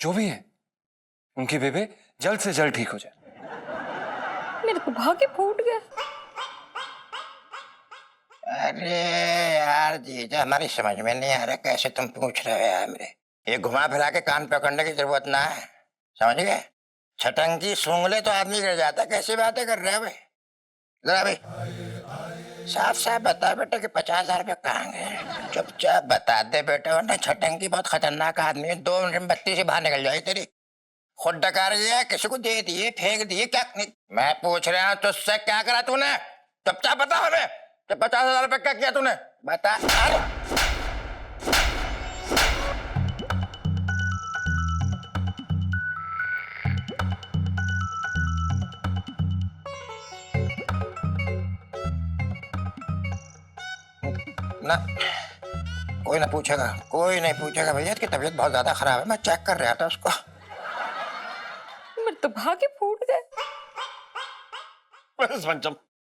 जो भी है उनकी बेबे जल्द से जल्द ठीक हो जाए। मेरे तो भाग्य फूट गया। अरे यार जीजा, हमारी समझ में नहीं आ रहा कैसे तुम पूछ रहे हो यार मेरे। ये घुमा फिरा के कान पकड़ने की जरूरत ना है, समझ गए? छटंकी सूंघ ले तो आदमी गिर जाता। कैसी बातें कर रहे हो भाई? जरा भाई साफ साफ बता बेटा कि 50,000 रुपये कहाँ गए। चुपचाप बता दे बेटा, वरना छटंकी बहुत खतरनाक आदमी है। 2 मिनट में बत्ती से बाहर निकल जाएगी तेरी। खुद डकार गया, किसी को दे दिए, फेंक दिए, क्या नहीं? मैं पूछ रहा हूँ तुझसे, क्या करा तूने? चुपचाप बता हमें कि 50,000 रुपये क्या किया तूने, बता। ना कोई ना पूछेगा, कोई नहीं पूछेगा भैया। इसकी तबीयत बहुत ज्यादा खराब है, मैं चेक कर रहा था उसको। मेरे तो भाग्य फूट गए। पंचम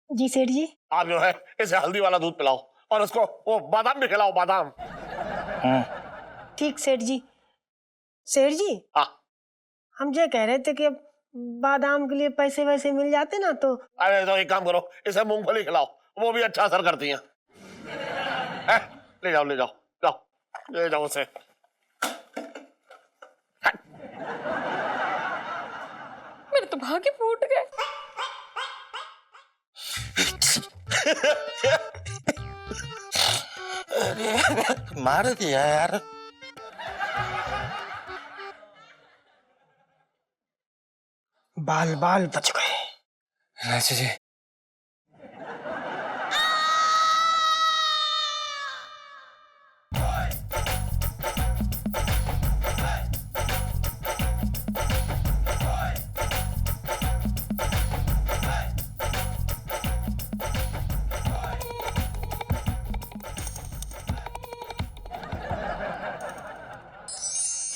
जी सेठ जी। आप जो है इसे हल्दी वाला दूध पिलाओ और उसको वो बादाम भी खिलाओ, बादाम। ठीक सेठ जी। सेठ जी, हाँ। हम ये कह रहे थे कि अब बादाम के लिए पैसे वैसे मिल जाते ना तो। अरे तो एक काम करो, इसे मूंगफली खिलाओ, वो भी अच्छा असर करती हैं। ले जाओ ले जाओ, जाओ ले जाओ उसे। मेरे तो भाग्य फूट गए। अरे मार दिया यार। बाल बाल बच गए। राजी जी,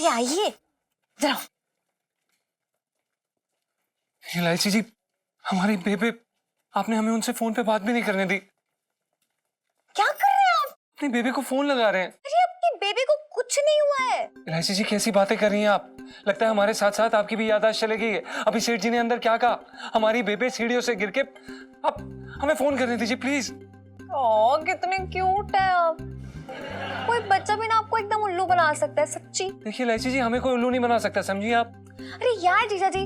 ये आइए जरा। इलायची जी, हमारी बेबे, आपने हमें उनसे फोन पे बात भी नहीं करने दी। क्या कर रहे हैं आप? अपनी बेबी को फोन लगा रहे हैं। अरे आपकी बेबी को कुछ नहीं हुआ है। इलायची जी, कैसी बातें कर रही हैं आप? लगता है हमारे साथ साथ आपकी भी याददाश्त चली गई है। अभी सेठ जी ने अंदर क्या कहा? हमारी बेबे सीढ़ियों से गिर के। आप हमें फोन करने दीजिए प्लीज। ओह कितने क्यूट है आप। कोई बच्चा भी ना आपको एकदम उल्लू बना सकता है, सच्ची। देखिए इलायची जी, हमें कोई उल्लू नहीं बना सकता, समझिए आप। अरे यार जीजा जी,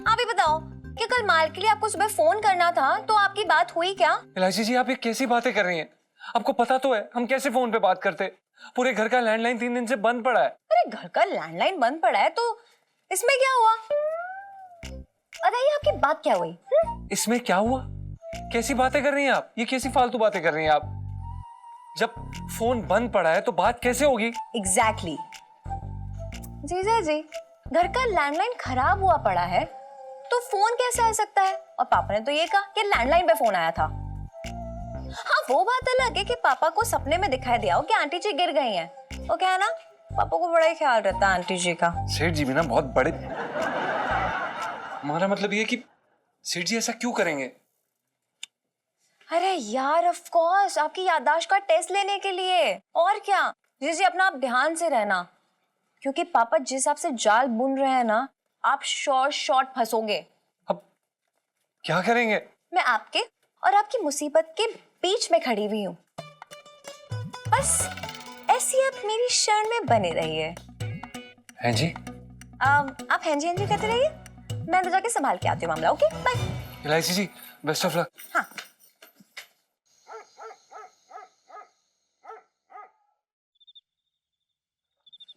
आप ही बताओ कि कल माल के लिए आपको सुबह फोन करना था तो आपकी बात हुई क्या? इलायची जी, आप ये कैसी बातें कर रही हैं? आपको पता तो है हम कैसे फोन पे बात करते। पूरे घर का लैंडलाइन 3 दिन से बंद पड़ा है। अरे घर का लैंडलाइन बंद पड़ा है तो इसमें क्या हुआ? बताइए आपकी बात क्या हुई? इसमें क्या हुआ? कैसी बातें कर रही हैं आप? ये कैसी फालतू बातें कर रही हैं आप? जब फोन बंद पड़ा है तो बात कैसे होगी? एग्जैक्टली जीजा जी, घर का लैंडलाइन खराब हुआ पड़ा है तो फोन कैसे आ सकता है? और पापा ने तो ये कहा कि लैंडलाइन पे फोन आया था। हाँ वो बात अलग है कि पापा को सपने में दिखाई दिया हो कि आंटी जी गिर गई हैं। वो क्या है ना, पापा को बड़ा ही ख्याल रहता है आंटी जी का। सेठ जी भी ना बहुत बड़े। हमारा मतलब ये कि सेठ जी ऐसा क्यों करेंगे? अरे यार ऑफ कोर्स आपकी याददाश्त का टेस्ट लेने के लिए, और क्या। जी अपना आप ध्यान से रहना, क्योंकि पापा जिस हिसाब से जाल बुन रहे हैं ना, आप शॉर्ट फंसोगे। अब क्या करेंगे? मैं आपके और आपकी मुसीबत के बीच में खड़ी हुई हूँ। बस ऐसी आप मेरी शरण में बने रहिए। हैं जी? आप हैं जी कहते रहिए, मैं तो जाके संभाल के आती हूँ मामला। Okay bye. Elaichi ji, best of luck. हाँ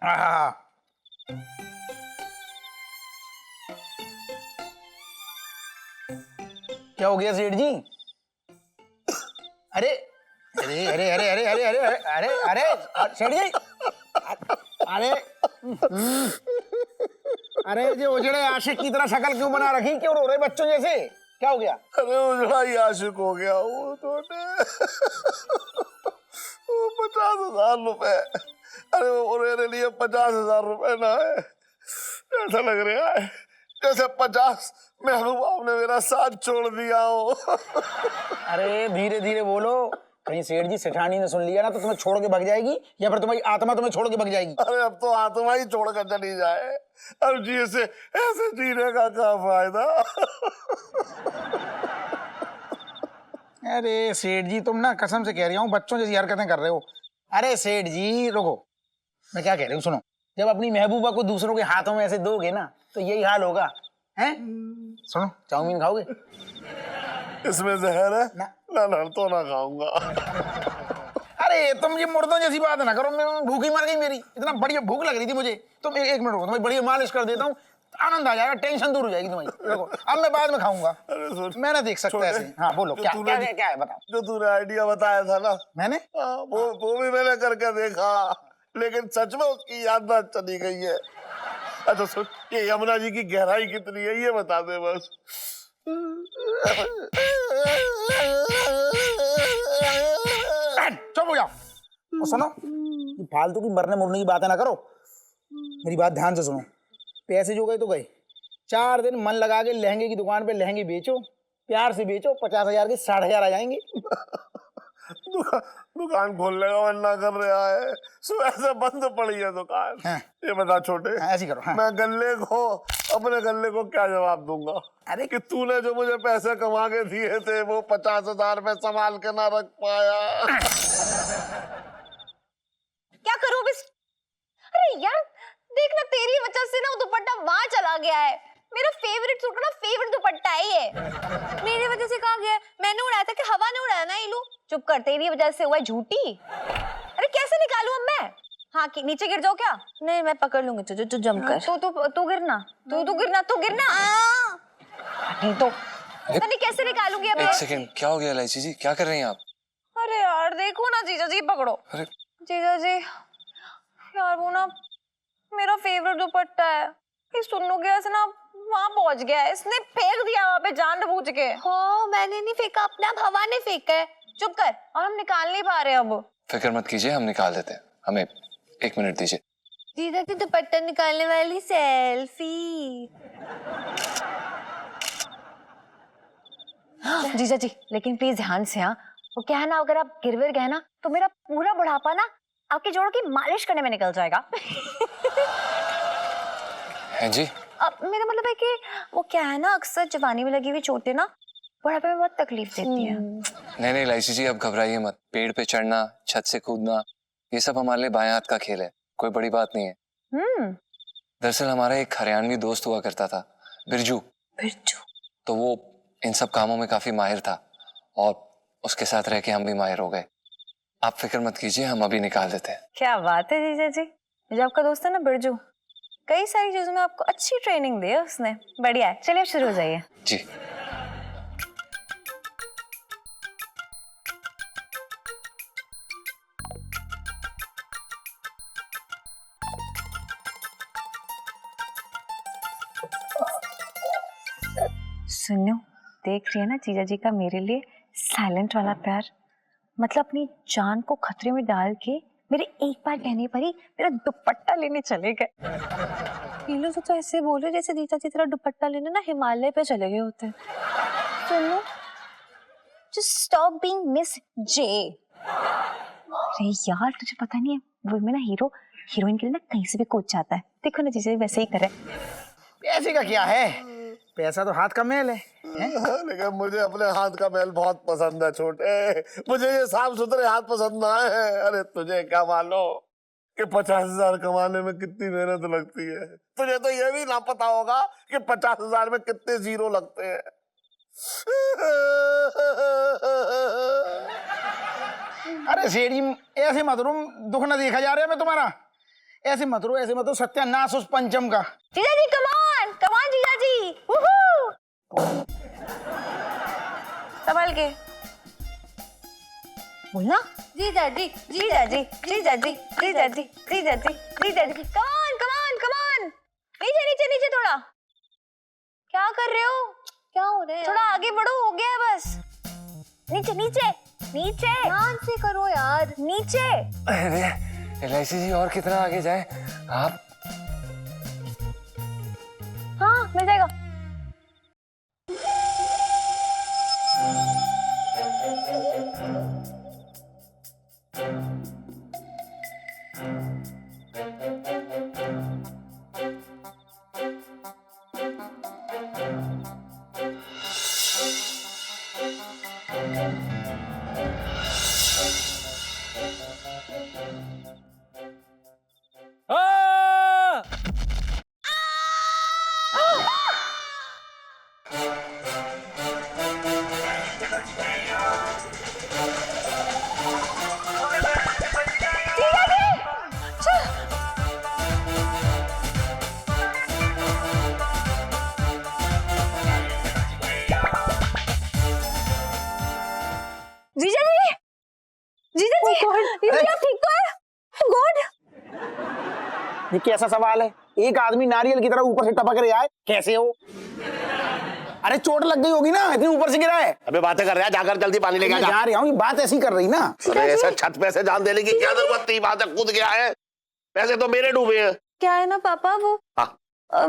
आहा। क्या हो गया सेठ जी? अरे अरे अरे अरे अरे अरे अरे अरे अरे अरे सेठ जी, अरे अरे ये उजड़े आशिक की तरह शक्ल क्यों बना रखी, क्यों रो रहे बच्चों जैसे? क्या हो गया? अरे उजड़ा ही आशिक हो गया वो तो वो 50,000 रुपए। अरे वो मेरे लिए 50,000 रुपए ना है, ऐसा लग रहा है जैसे 50 महबूबा ने मेरा साथ छोड़ दिया हो। अरे धीरे धीरे बोलो, कहीं सेठ जी सेठानी ने सुन लिया ना तो तुम्हें छोड़ के भाग जाएगी, या फिर तुम्हारी आत्मा तुम्हें छोड़ के भाग जाएगी। अरे अब तो आत्मा ही छोड़ कर चली जाए, अब जी से ऐसे जीने का क्या फायदा। अरे सेठ जी तुम ना कसम से कह रही हूँ बच्चों जैसी हरकतें कर रहे हो। अरे सेठ जी रुको, मैं क्या कह रही हूँ सुनो, जब अपनी महबूबा को दूसरों के हाथों में ऐसे दोगे ना तो यही हाल होगा, हैं? सुनो, चाउमीन खाओगे? इसमें जहर है ना। ना, ना तो ना खाऊंगा। अरे तुम ये मुर्दों जैसी बात ना करो, मैं भूखी मर गई, मेरी इतना बढ़िया भूख लग रही थी मुझे। तुम एक मिनट रुको, तुम्हें बढ़िया मालिश कर देता हूँ, आनंद आ जाएगा, टेंशन दूर हो जाएगी तुम्हारी। देखो अब मैं बाद में खाऊंगा, अरे सुन, मैं ना देख सकता ऐसे। हाँ बोलो, क्या क्या क्या क्या है बताओ। जो तूने आइडिया बताया था ना, मैंने वो भी मैंने करके देखा, लेकिन सच में उसकी याददाश्त चली गई है। अच्छा सुन, ये यमुना जी की गहराई कितनी है ये बता दे बस। चुप हो जाओ और सुनो, ये फालतू की मरने मुरने की बातें ना करो, मेरी बात ध्यान से सुनो। पैसे जो गए तो गए, 4 दिन मन लगा के लहंगे की दुकान पे लहंगे बेचो, प्यार से बेचो, 50,000 के 60,000 आ जाएंगे। दुकान खोलने का मन ना कर रहा है, सुबह से बंद पड़ी है दुकान। हाँ। ये बता छोटे, ऐसे करो। हाँ। मैं अपने गल्ले को क्या जवाब दूंगा? अरे कि तूने जो मुझे पैसे कमा के दिए थे वो 50,000 में संभाल के ना रख पाया। क्या करूं अब इस? अरे यार देख ना, तेरी वजह से ना वो दुपट्टा वहां चला गया है। मेरा फेवरेट सूट का फेवरेट दुपट्टा है ये। मेरी वजह से कहाँ गया? मैंने उड़ाया था कि हवा ने उड़ाया ना? इलू चुप कर, तेरी वजह से हुआ है झूठी। अरे कैसे निकालूं अब मैं? हाँ कि नीचे गिर जाओ क्या? नहीं मैं पकड़ लूंगी तुझे, तू जमकर। तू गिरना, तू गिरना। नहीं तो नहीं कैसे निकालूंगी अब? एक सेकंड, क्या हो गया इलायची जी, क्या कर रही हैं आप? अरे यार देखो ना जीजा जी, पकड़ो। अरे जीजा जी यार वो ना मेरा फेवरेट दुपट्टा है, ये सुन्नू के ऐसे ना वहां पहुंच गया है, इसने फेंक दिया वहां पे जानबूझ के। हाँ मैंने नहीं फेंका, अपना हवा ने फेंका है। चुप कर, और हम निकाल नहीं पा रहे अब। फिक्र मत कीजिए, हम निकाल देते हैं, हमें 1 मिनट दीजिए। जीजा जी दुपट्टा निकालने वाली सेल्फी। जीजा जी लेकिन प्लीज ध्यान से। हाँ वो क्या है ना, अगर आप गिर गए ना तो मेरा पूरा बुढ़ापा ना आपके जोड़ों की मालिश करने में निकल जाएगा। हैं जी? अब मेरा मतलब है कि वो क्या है ना, अक्सर जवानी में लगी हुई चोटें ना बुढ़ापे में बहुत तकलीफ देती है। नहीं इलायची जी, अब घबराइए मत। पेड़ पे चढ़ना, छत से कूदना, ये सब हमारे लिए बाएं हाथ का खेल है, कोई बड़ी बात नहीं है। दरअसल हमारा एक हरियाणवी दोस्त हुआ करता था, बिरजू। तो वो इन सब कामों में काफी माहिर था और उसके साथ रह के हम भी माहिर हो गए। आप फिक्र मत कीजिए, हम अभी निकाल देते हैं। क्या बात है जीजा जी, जो आपका दोस्त है ना बिरजू, कई सारी चीजों में आपको अच्छी ट्रेनिंग दी है उसने। बढ़िया है, चलिए शुरू हो जाइए। जी। सुनो, देख रही है ना जीजा जी का मेरे लिए साइलेंट वाला प्यार, मतलब अपनी जान को खतरे में डाल के मेरे एक बार कहने पर ही मेरा दुपट्टा लेने चले गए। ये लोग तो ऐसे बोल रहे जैसे जीजा जी तेरा दुपट्टा लेने ना हिमालय पे चले गए होते। सुनो, just stop being Miss J। अरे यार तुझे पता नहीं है, वो में ना हीरोइन के लिए ना कहीं से भी कूद जाता है। देखो ना जीजा जी वैसे ही कर रहे। पैसे का क्या है, पैसा तो हाथ का मैल है। लेकिन मुझे अपने हाथ का मैल बहुत पसंद है छोटे, मुझे ये साफ सुथरे हाथ पसंद ना है। अरे तुझे क्या मालूम कि 50,000 कमाने में कितनी मेहनत लगती है? तुझे तो ये भी ना पता होगा कि 50,000 में कितने जीरो लगते हैं। अरे सेठ जी ऐसे मत रो, दुख ना देखा जा रहा है मैं तुम्हारा। ऐसे मत रो सत्यानाश उस पंचम का। जीजा जी कम ऑन जीजा जी, वूहू। संभल के बोलना। जीजा जी जीजा जी जीजा जी जीजा जी जीजा जी जीजा जी, कम ऑन, नीचे नीचे नीचे थोड़ा। क्या कर रहे हो? क्या हो रहा है? थोड़ा आगे बढ़ो, हो गया है बस। नीचे नीचे नीचे, ध्यान से करो यार, नीचे। अरे एलआईसी जी और कितना आगे जाए आप? हाँ मिल जाएगा। जीजा जी जीजा जी, आप ठीक तो है? गॉड, ये कैसा सवाल है? एक आदमी नारियल की तरह ऊपर से टपक रहा है, कैसे हो? अरे चोट लग गई होगी ना, इतनी ऊपर से गिरा है। अबे बातें कर रहा है, जाकर जल्दी पानी लेके आ जा। जा रहा हूँ, ये बात ऐसी कर रही ना। अरे ऐसे छत पे से जान देने की क्या जरूरत थी? बात कूद गया है, पैसे तो मेरे डूबे हैं। क्या है ना पापा, वो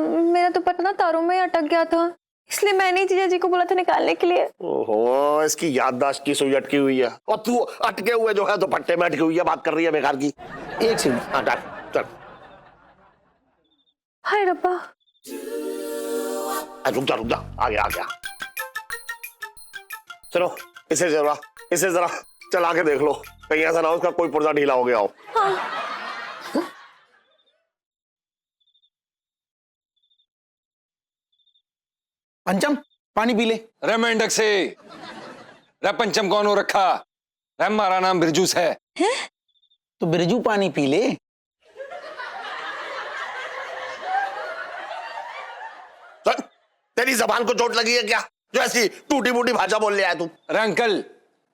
मेरा दुपट्टा ना तारों में अटक गया था, इसलिए मैंने ही जीजा जी को बोला था निकालने के लिए। ओहो, इसकी याददाश्त की सुई अटकी हुई है, और तू अटके हुए जो है दुपट्टे में अटकी हुई है, बात कर रही है बेकार की। एक सेकंड, हाँ चल चल, हाय रब्बा। रुक जा, आ गया। चलो इसे जरा चला के देख लो, कहीं ऐसा ना हो उसका कोई पुर्जा ढीला हो गया हो। पंचम पानी पी ले। रे मेंढक से रे पंचम कौन हो रखा? रे हमारा नाम बिरजूस है। तो बिरजू पानी पी ले। तेरी जबान को चोट लगी है क्या, जो ऐसी टूटी फूटी भाषा बोल लिया है तू? रे अंकल,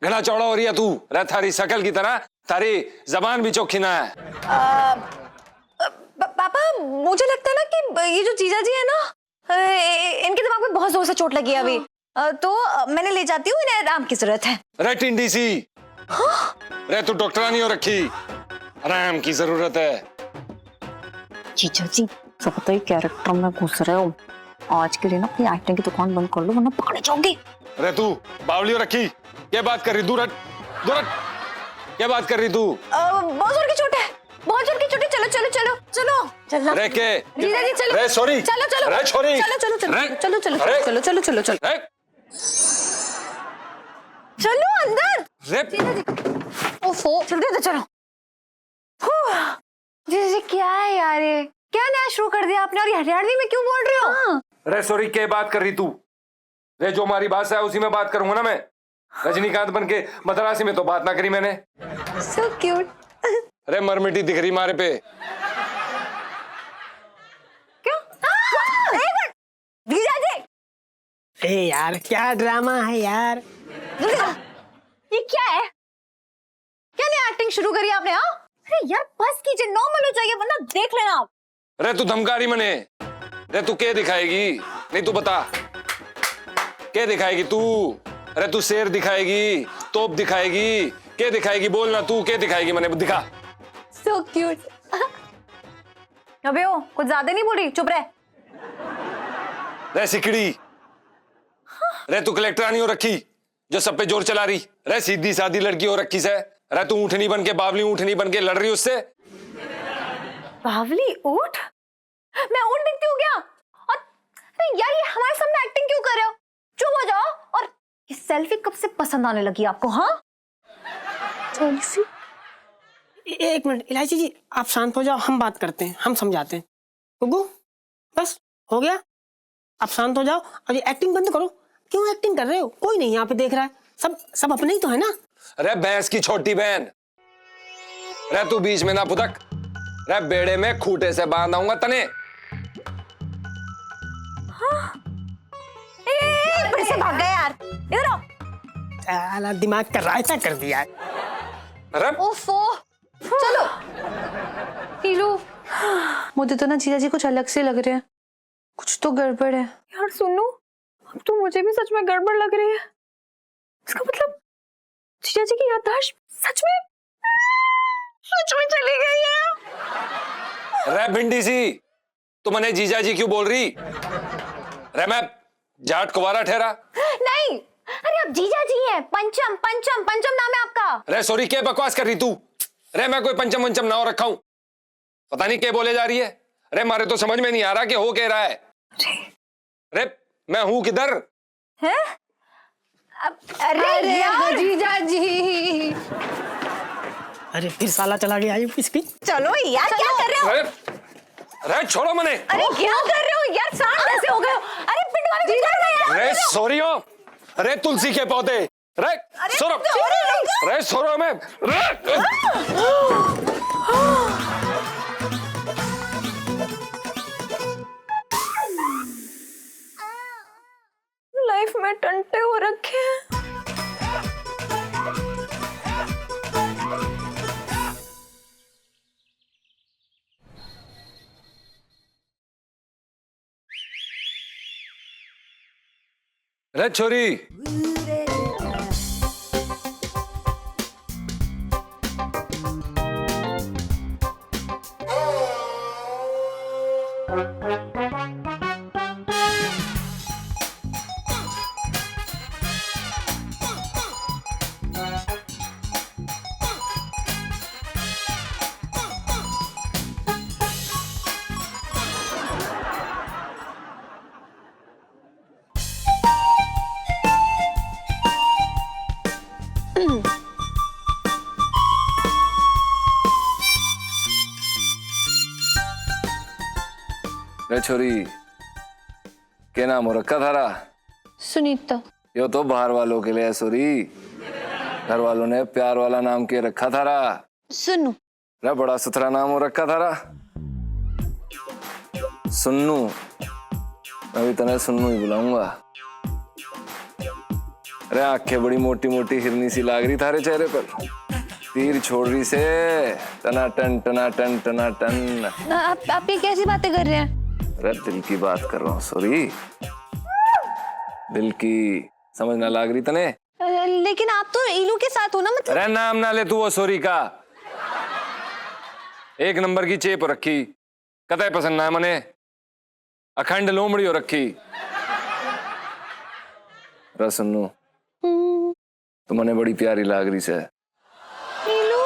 घना चौड़ा हो रही है तू। रे थारी शकल की तरह थारी जबान भी चौखी ना है। पापा मुझे लगता है ना कि ये जो जीजा जी है ना, इनके दिमाग में बहुत जोर से चोट लगी है अभी, तो मैंने ले जाती हूँ, इन्हें आराम की जरूरत है। रे टिंडी सी, रे तू डॉक्टरानी हो रखी, आराम की जरूरत है। जीजा जी सब तो ही कैरेक्टर में घुस रहे हो, आज के लिए ना अपनी एक्टिंग की दुकान बंद कर लो वरना पकड़े जाओगे। रे तू बावली हो रखी, क्या बात कर रही? दूर हट, क्या बात कर रही तू? बहुत जोर की चोट है, बहुत जोर की चोट है। चलो रे के जीजा जी चलो। रे सॉरी, चलो रे छोरी, चलो रे चलो अंदर। रे जीजा जी ओफो, जल्दी चलो। जीजा जी क्या है यार, ये क्या नया शुरू कर दिया आपने, और हरियाणवी में क्यों बोल रहे हो? रे सॉरी, क्या बात कर रही तू? रे जो हमारी भाषा है उसी में बात करूंगा ना मैं। रजनीकांत बन के मद्रासी में तो बात ना करी मैंने। So cute. रे मरमिटी दिख रही मारे पे। क्यों? एक मिनट जीजा जी। ए यार क्या ड्रामा है यार। ये क्या है, क्या नया एक्टिंग शुरू करी आपने? हाँ अरे यार बस कीजिए, नॉर्मल हो जाइए वरना देख लेना आप। रे तू धमकारी मने, रे तू क्या दिखाएगी? नहीं तू बता क्या दिखाएगी तू? अरे तू शेर दिखाएगी, तोप दिखाएगी, क्या दिखाएगी? बोलना तू क्या दिखाएगी? मैंने दिखा। So cute। अबे ओ कुछ ज्यादा नहीं बोली, चुप रह। रे सिकड़ी, रे तू कलेक्टरानी हो रखी जो सब पे जोर चला रही। रे सीधी सादी लड़की हो रखी से, रे तू ऊँटनी बन के, बावली ऊँटनी बन के लड़ रही उससे। बावली ऊँट? मैं ऊँट दिखती हूँ क्या? और नहीं यार, ये हमारे सामने एक्टिंग क्यों कर रहे हो? चुप हो जाओ। और ये सेल्फी कब से पसंद आने लगी आपको? हाँ सेल्फी? एक मिनट इलायची जी, आप शांत हो जाओ, हम बात करते हैं, हम समझाते हैं। गुग्गू बस हो गया, आप शांत हो जाओ और ये एक्टिंग बंद करो। क्यों एक्टिंग कर रहे हो? कोई नहीं यहाँ पे देख रहा है, सब अपने ही तो है ना। अरे भैंस की छोटी बहन, रे तू बीच में ना फुदक। रे बेड़े में खूटे से बांध आऊंगा तने। फिर से भाग गए यार, इधर आओ। साला दिमाग का रायता कर दिया। अरे ओफो, चलो। नीलू, मुझे तो ना जीजा जी कुछ अलग से लग रहे हैं, कुछ तो गड़बड़ है। यार सुनो, अब तो मुझे भी सच में गड़बड़ लग रही है। इसका मतलब जीजा जी की याददाश्त सच में चली गई है। रे भिंडी सी, तू मने जीजा जी क्यों बोल रही? रे मैं जाट कुवारा ठहरा? नहीं, अरे आप जीजा जी हैं। पंचम पंचम पंचम नाम है आपका। रे सॉरी, क्या बकवास कर रही तू? रे मैं कोई पंचम पंचम ना हो रखा हूं, पता नहीं क्या बोले जा रही है। रे मारे तो समझ में नहीं आ रहा कि हो क्या रहा है। रे मैं हूं किधर? है? अरे यार जीजा जी, अरे फिर साला चला गया ये इसकी। चलो यार, क्या कर रहे हो? रे छोड़ो मने। अरे क्या कर रहे हो यार, सांड कैसे हो गए हो? अरे पिटवा में कर गए। रे सॉरी हो। रे तुलसी के पौधे। रे सोरो, रे सोरो में। रे लाइफ में टंटे हो रखे हैं। रे छोरी, रे छोरी, क्या नाम हो रखा थारा? सुनीता। यो तो बाहर वालों के लिए है सोरी, घर वालों ने प्यार वाला नाम के रखा थारा। सुन्नू। रे बड़ा सुथरा नाम हो रखा थारा, सुन्नू। मैं भी तने सुन्नू ही बुलाऊंगा। अरे आंखें बड़ी मोटी मोटी हिरनी सी लाग रही थारे चेहरे पर, तीर छोड़ रही से टनाटन टनाटन टनाटन। आप ये कैसी बातें कर रहे हैं? अरे दिल की बात कर रहा हूँ सॉरी, दिल की समझ ना लाग रही तने। लेकिन आप तो इलू के साथ हो ना, मतलब। अरे नाम ना ले तू वो सॉरी का, एक नंबर की चेप रखी, कतई पसंद ना है मने, अखंड लोमड़ी हो रखी। रे सुन्नू, तू मने बड़ी प्यारी लाग रही से। इलू,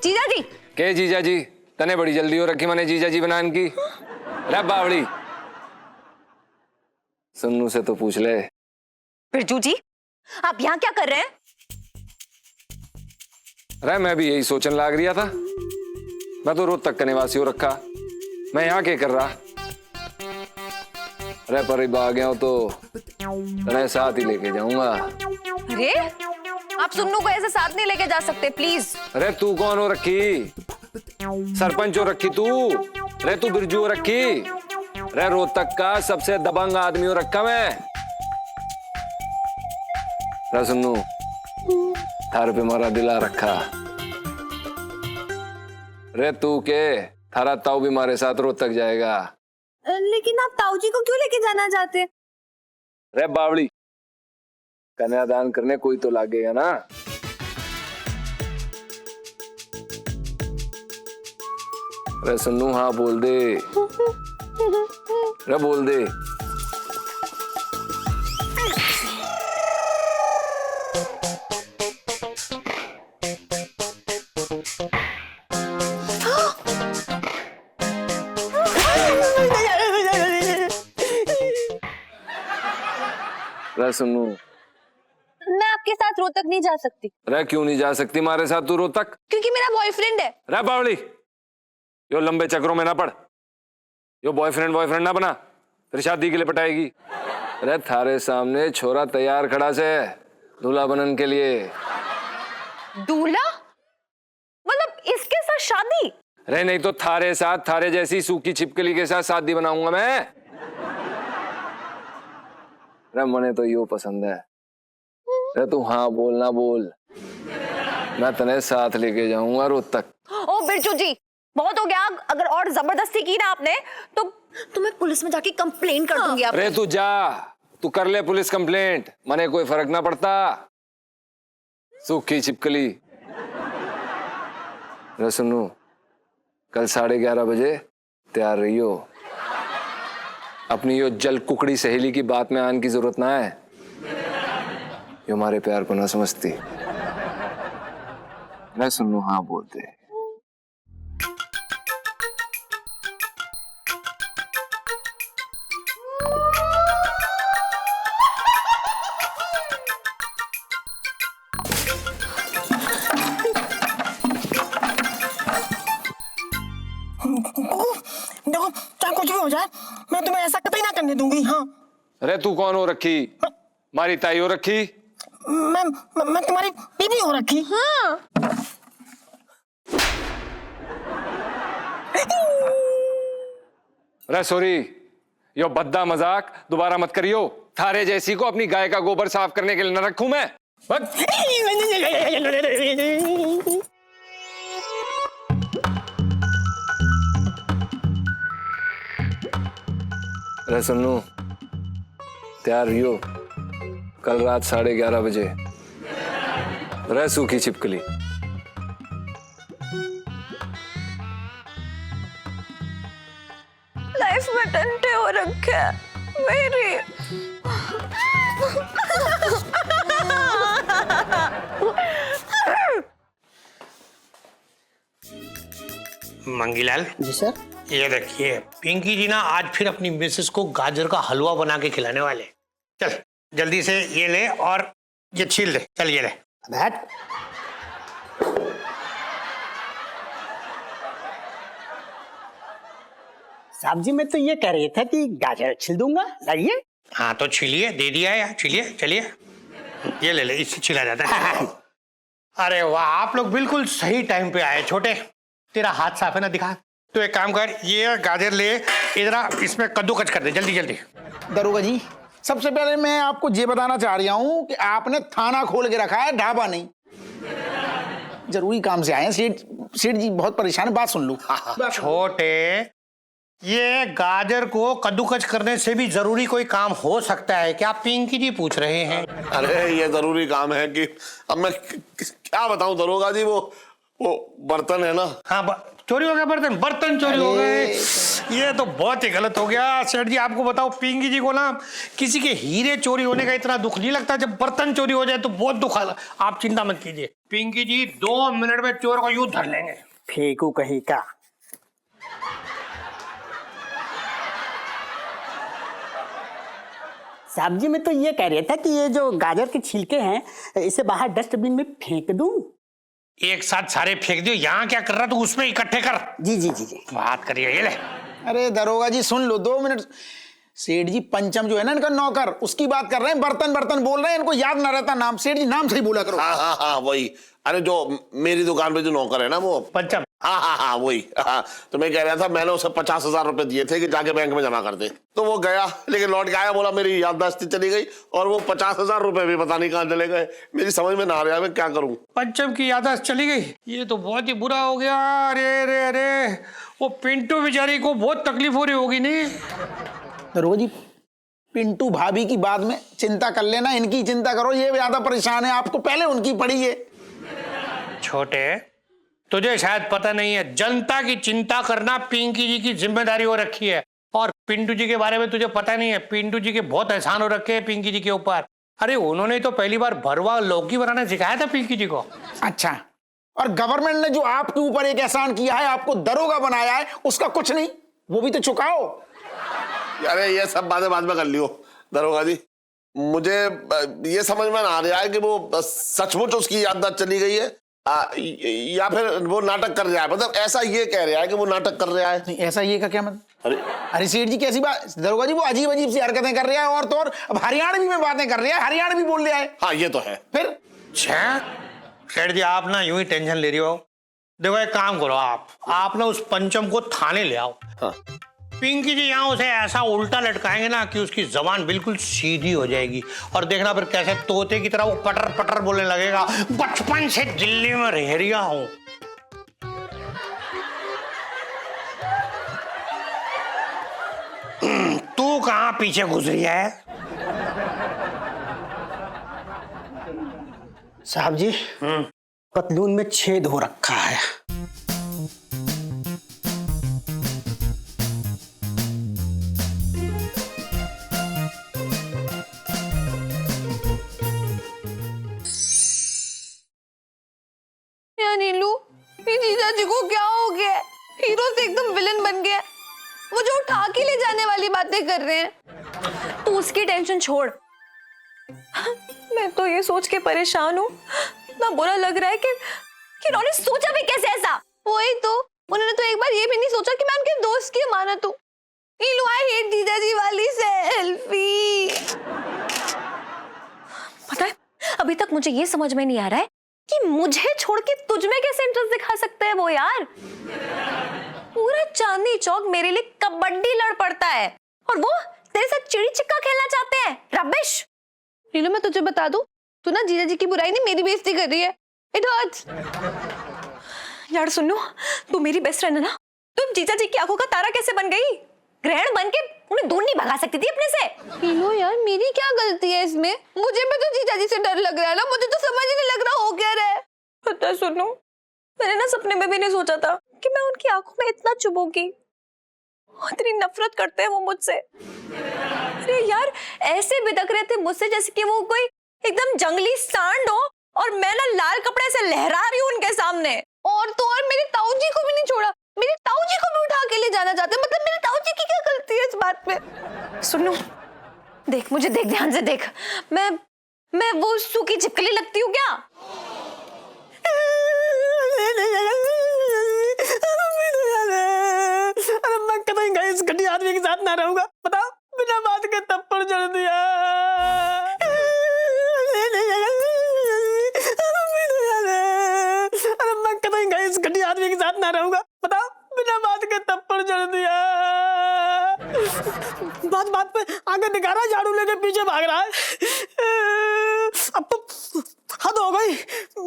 जीजा जी। के जीजा जी? तने बड़ी जल्दी हो रखी मने जीजा जी बनान की। रे बावड़ी, सुन्नू से तो पूछ ले। बिरजू जी, आप यहाँ क्या कर रहे हैं? अरे मैं भी यही सोचने लाग रिया था, मैं तो रोहतक का निवासी हो रखा, मैं यहाँ क्या कर रहा। अरे पर आ गया हूं तो तने साथ ही लेके जाऊंगा। अरे आप सुन्नू को ऐसे साथ नहीं लेके जा सकते, प्लीज। अरे तू कौन हो रखी? सरपंच हो रखी तू? अरे तू बिरजू हो रखी? अरे रोहतक का सबसे दबंग आदमी हो रखा मैं। अरे सुन्नू, थारे पे मारा दिला रखा। अरे तू के थारा ताऊ भी मारे साथ रोहतक जाएगा। लेकिन आप ताऊ जी को क्यों लेके जाना चाहते? अरे बावड़ी, कन्यादान करने कोई तो लागेगा ना। अरे सुन्नू हाँ बोल दे, अरे बोल दे। अरे सुन्नू, मैं आपके साथ रोहतक नहीं जा सकती। अरे क्यों नहीं जा सकती मारे साथ तू रोहतक? क्योंकि मेरा बॉयफ्रेंड है। अरे बावड़ी, यो लंबे चक्रों में ना पड़, यो बॉयफ्रेंड ना बना, फिर शादी के लिए पटाएगी। अरे थारे सामने छोरा तैयार खड़ा से, दूल्हा बनन के लिए। दूल्हा? मतलब इसके साथ शादी? अरे नहीं तो थारे साथ, थारे जैसी सूखी छिपकली के साथ शादी बनाऊंगा मैं। अरे मने तो यो पसंद है। अरे तू हाँ बोल ना बोल, मैं तने साथ लेके जाऊंगा रोज तक। ओ बिरजू जी, बहुत हो गया। अगर और जबरदस्ती की ना आपने तो मैं पुलिस में जाके कंप्लेन कर दूंगी आप। अरे तू जा, तू कर ले पुलिस कंप्लेंट, मने कोई फर्क ना पड़ता। सूखी छिपकली। अरे सुनो, कल 11:30 बजे तैयार रहियो। अपनी यो जल कुकड़ी सहेली की बात में आने की जरूरत ना है, ये हमारे प्यार को ना समझती। मैं सुनो हाँ बोलते। देखो चाहे कुछ भी हो जाए, मैं तुम्हें ऐसा कतई ना करने दूंगी। हाँ, अरे तू कौन हो रखी? मारी ताई हो रखी? मैं तुम्हारी बीवी हो रखी। हाँ। अरे सॉरी, यो भद्दा मजाक दोबारा मत करियो। थारे जैसी को अपनी गाय का गोबर साफ करने के लिए न रखूं मैं। अरे सुनो, तैयार रहियो, कल रात 11:30 बजे। अरे सूखी छिपकली। लाइफ में टंटे हो रखे हैं मेरी। मंगीलाल जी सर। ये देखिए, पिंकी जी ना आज फिर अपनी मिसेस को गाजर का हलवा बना के खिलाने वाले। चल जल्दी से ये ले और ये छील दे। चल ये ले। बैठ। साहब जी, मैं तो ये कह रही था कि गाजर छिल दूंगा, लाइए। हाँ तो छीलिए, दे दिया यार, छीलिए। चलिए ये ले ले, इससे छिला जाता है। अरे वाह, आप लोग बिल्कुल सही टाइम पे आए। छोटे, तेरा हाथ साफ है ना? दिखा। तो एक काम कर, ये गाजर ले, इधर इसमें कद्दूकस कर दे, जल्दी जल्दी। दरोगा जी, सबसे पहले मैं आपको ये बताना चाह रहा हूं कि आपने थाना खोल के रखा है, ढाबा नहीं। जरूरी काम से आए हैं। सेठ जी बहुत परेशान है, बात सुन लो। छोटे, ये गाजर को कद्दूकस करने से भी जरूरी कोई काम हो सकता है क्या? पिंकी जी पूछ रहे हैं। अरे ये जरूरी काम है कि अब मैं क्या बताऊं दरोगा जी, वो बर्तन है ना। हाँ, चोरी हो गया बर्तन। बर्तन चोरी हो गए, ये तो बहुत ही गलत हो गया। सेठ जी आपको बताओ, पिंकी जी को ना किसी के हीरे चोरी होने का इतना दुख नहीं लगता, जब बर्तन चोरी हो जाए तो बहुत दुख आता। आप चिंता मत कीजिए, पिंकी जी 2 मिनट में चोर को यूं धर लेंगे। फेंकू कहीं का। साहब जी, मैं तो ये कह रहा था कि ये जो गाजर के छिलके हैं, इसे बाहर डस्टबिन में फेंक दूं? एक साथ सारे फेंक दियो। यहाँ क्या कर रहा तू? उसमें इकट्ठे कर। जी जी जी जी। बात करिए, ये ले। अरे दरोगा जी सुन लो, 2 मिनट। सेठ जी पंचम जो है ना इनका नौकर, उसकी बात कर रहे हैं। बर्तन बर्तन बोल रहे हैं, इनको याद ना रहता नाम। सेठ जी नाम सही बोला करो। हाँ हाँ हाँ वही। अरे जो मेरी दुकान पे जो नौकर है ना वो पंचम। हाँ हाँ हाँ वही। हाँ तो मैं कह रहा था, मैंने उसे 50,000 रुपए दिए थे कि जाके बैंक में जमा कर दे। तो वो गया, लेकिन लौट के आया, बोला मेरी याददाश्त चली गई और वो 50,000 रुपए भी पता नहीं कहाँ चले गए। मेरी समझ में ना आ रहा, मैं क्या करूँ। पंचम की याददाश्त चली गई, ये तो बहुत ही बुरा हो गया। अरे अरे अरे, वो पिंटू बेचारी को बहुत तकलीफ हो रही होगी। नहीं दरोगा जी, पिंटू भाभी की बाद में चिंता कर लेना, इनकी चिंता करो। ये ज्यादा परेशान है, आपको पहले उनकी पड़ी है। छोटे, तुझे शायद पता नहीं है, जनता की चिंता करना पिंकी जी की जिम्मेदारी हो रखी है। और पिंटू जी के बारे में तुझे पता नहीं है, पिंटू जी के बहुत एहसान हो रखे हैं पिंकी जी के ऊपर। अरे उन्होंने तो पहली बार भरवा लौकी बनाना सिखाया था पिंकी जी को। अच्छा, और गवर्नमेंट ने जो आपके ऊपर एक एहसान किया है, आपको दरोगा बनाया है, उसका कुछ नहीं, वो भी तो चुकाओ। अरे ये सब बातें बाद में कर लियो दरोगा जी। मुझे ये समझ में आ रहा है कि वो सचमुच उसकी याददाश्त चली गई है या फिर वो नाटक कर रहा है। मतलब ऐसा ये कह रहा है कि वो नाटक कर रहा है। नहीं, ऐसा ये का क्या मतलब? अरे सेठ जी कैसी बात, दरोगा जी वो अजीब अजीब सी हरकतें कर रहा है, और तो और अब हरियाणवी में बातें कर रहा है, हरियाणवी बोल रहा है। हाँ ये तो है। फिर सेठ जी आप ना यूं ही टेंशन ले रही हो। देखो एक काम करो, आप ना उस पंचम को थाने ले आओ। हाँ। पिंकी जी यहाँ उसे ऐसा उल्टा लटकाएंगे ना कि उसकी जबान बिल्कुल सीधी हो जाएगी, और देखना फिर कैसे तोते की तरह वो पटर पटर बोलने लगेगा, बचपन से दिल्ली में रह रिया हूं। तू कहाँ पीछे गुजरी है? साहब जी पतलून में छेद हो रखा है। यार नीलू, ये जीजा जी को क्या हो गया है? हीरो से एकदम विलन बन गया। वो जो उठा के ले जाने वाली बातें कर रहे हैं। तू उसकी टेंशन छोड़। मैं तो ये सोच के परेशान हूँ, इतना बुरा लग रहा है कि उन्होंने सोचा भी कैसे ऐसा। वही तो, उन्होंने तो एक बार ये भी नहीं सोचा कि मैं उनके दोस्त की अमानत हूँ। नीलू आई हेट जीजा जी वाली सेल्फी। पता है अभी तक मुझे ये समझ में नहीं आ रहा है कि मुझे छोड़ के तुझ में कैसे इंटरेस्ट दिखा सकते हैं वो यार। पूरा चांदनी चौक मेरे लिए कबड्डी लड़ पड़ता है, और वो तेरे साथ चिड़ी छिक्का खेलना चाहते हैं। रबिश। नीलू मैं तुझे बता दूं, तू ना जीजा जी की बुराई नहीं मेरी बेइज्जती कर रही है। It hurts. यार सुनो, तू मेरी बेस्ट फ्रेंड है ना, तुम जीजा जी की आंखों का तारा कैसे बन गई? ग्रहण बन के उन्हें दूर नहीं भगा सकती थी अपने से। नीलू यार मेरी क्या गलती है इसमें? मुझे भी तो जीजा जी से डर लग रहा है ना, मुझे तो समझ ही नहीं लग रहा हो क्या रहा है। पता है सुनो, मैंने ना सपने में भी नहीं सोचा था कि मैं उनकी आंखों में इतना चुभूंगी। इतनी नफरत करते हैं वो मुझसे। अरे यार ऐसे बिदक रहे थे मुझसे जैसे कि वो कोई एकदम जंगली सांड हो, और मैं ना लाल कपड़े से लहरा रही हूँ उनके सामने। और तो और मेरी ताऊ जी को भी नहीं छोड़ा, मेरी ताऊ जी को भी उठा के ले जाना चाहते। मतलब मेरी ताऊ जी की क्या गलती है इस बात में? सुनो देख, मुझे देख, ध्यान से देख। मैं वो सूखी छिपकली लगती हूँ क्या? अरे मैं कहीं गए इस घटिया आदमी के साथ ना रहूंगा। बताओ, बिना बात के थप्पड़ जड़ दिया। अरे मैं कहीं गए इस घटिया आदमी के साथ ना रहूंगा। बताओ, बिना बात के थप्पड़ जड़ दिया। बात बात पे आगे दिखा रहा है, झाड़ू लेके पीछे भाग रहा है। अब तो हद हो गई,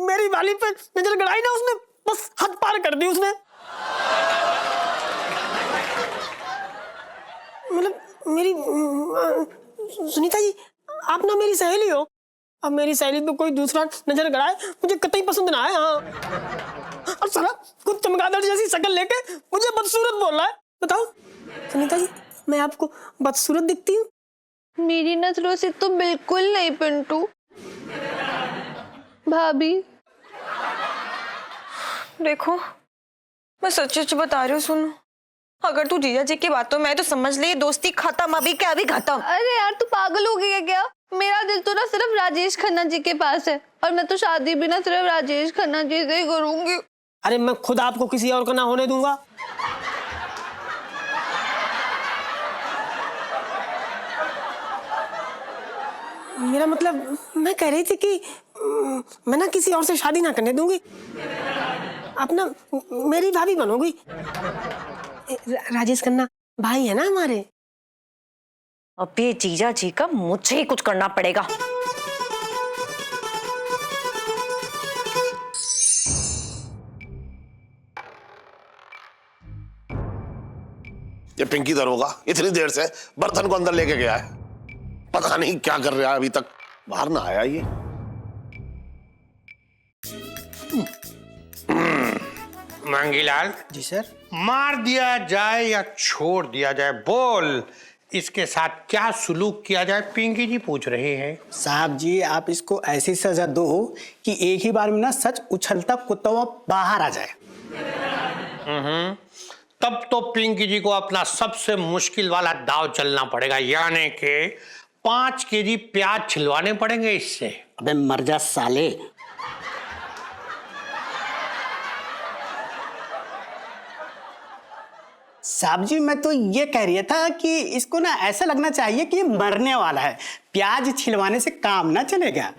मेरी वाली पे नजर गड़ाई ना उसने, बस हद पार कर दी उसने। मतलब मेरी सुनीता जी, आप ना मेरी सहेली हो। अब मेरी सहेली पे कोई दूसरा नजर गड़ाए मुझे कतई पसंद ना है। हाँ, और साला खुद चमगादड़ जैसी शक्ल लेके मुझे बदसूरत बोल रहा है। बताओ सुनीता जी, मैं आपको बदसूरत दिखती हूँ? मेरी नजरों से तो बिल्कुल नहीं पिंटू। भाभी देखो, मैं सच सच बता रही हूँ। सुनो, अगर तू जीजा जी की बातों में तो समझ ले दोस्ती खत्म, अभी क्या अभी खत्म। अरे यार तू पागल हो गई है क्या? मेरा दिल तो ना सिर्फ राजेश खन्ना जी के पास है, और मैं तो शादी भी ना सिर्फ राजेश खन्ना जी से ही करूंगी। अरे मैं खुद आपको किसी और का ना होने दूंगा। मेरा मतलब, मैं कह रही थी कि मैं ना किसी और से शादी ना करने दूंगी। अपना मेरी भाभी बनोगी। राजेश खन्ना भाई है ना हमारे। अब ये जीजा जी का मुझे ही कुछ करना पड़ेगा। ये पिंकी दरोगा इतनी देर से बर्तन को अंदर लेके गया है, पता नहीं क्या कर रहा है, अभी तक बाहर ना आया ये। मांगीलाल जी सर। मार दिया जाए या छोड़ दिया जाए, बोल इसके साथ क्या सुलूक किया जाए? पिंकी जी पूछ रहे हैं। साहब जी आप इसको ऐसी सजा दो कि एक ही बार में ना सच उछलता कुत्ता बाहर आ जाए। तब तो पिंकी जी को अपना सबसे मुश्किल वाला दाव चलना पड़ेगा, यानी कि 5 केजी प्याज छिलवाने पड़ेंगे इससे। अबे मर जा साले। साहब जी मैं तो ये कह रहा था कि इसको ना ऐसा लगना चाहिए कि ये मरने वाला है, प्याज छिलवाने से काम ना चलेगा।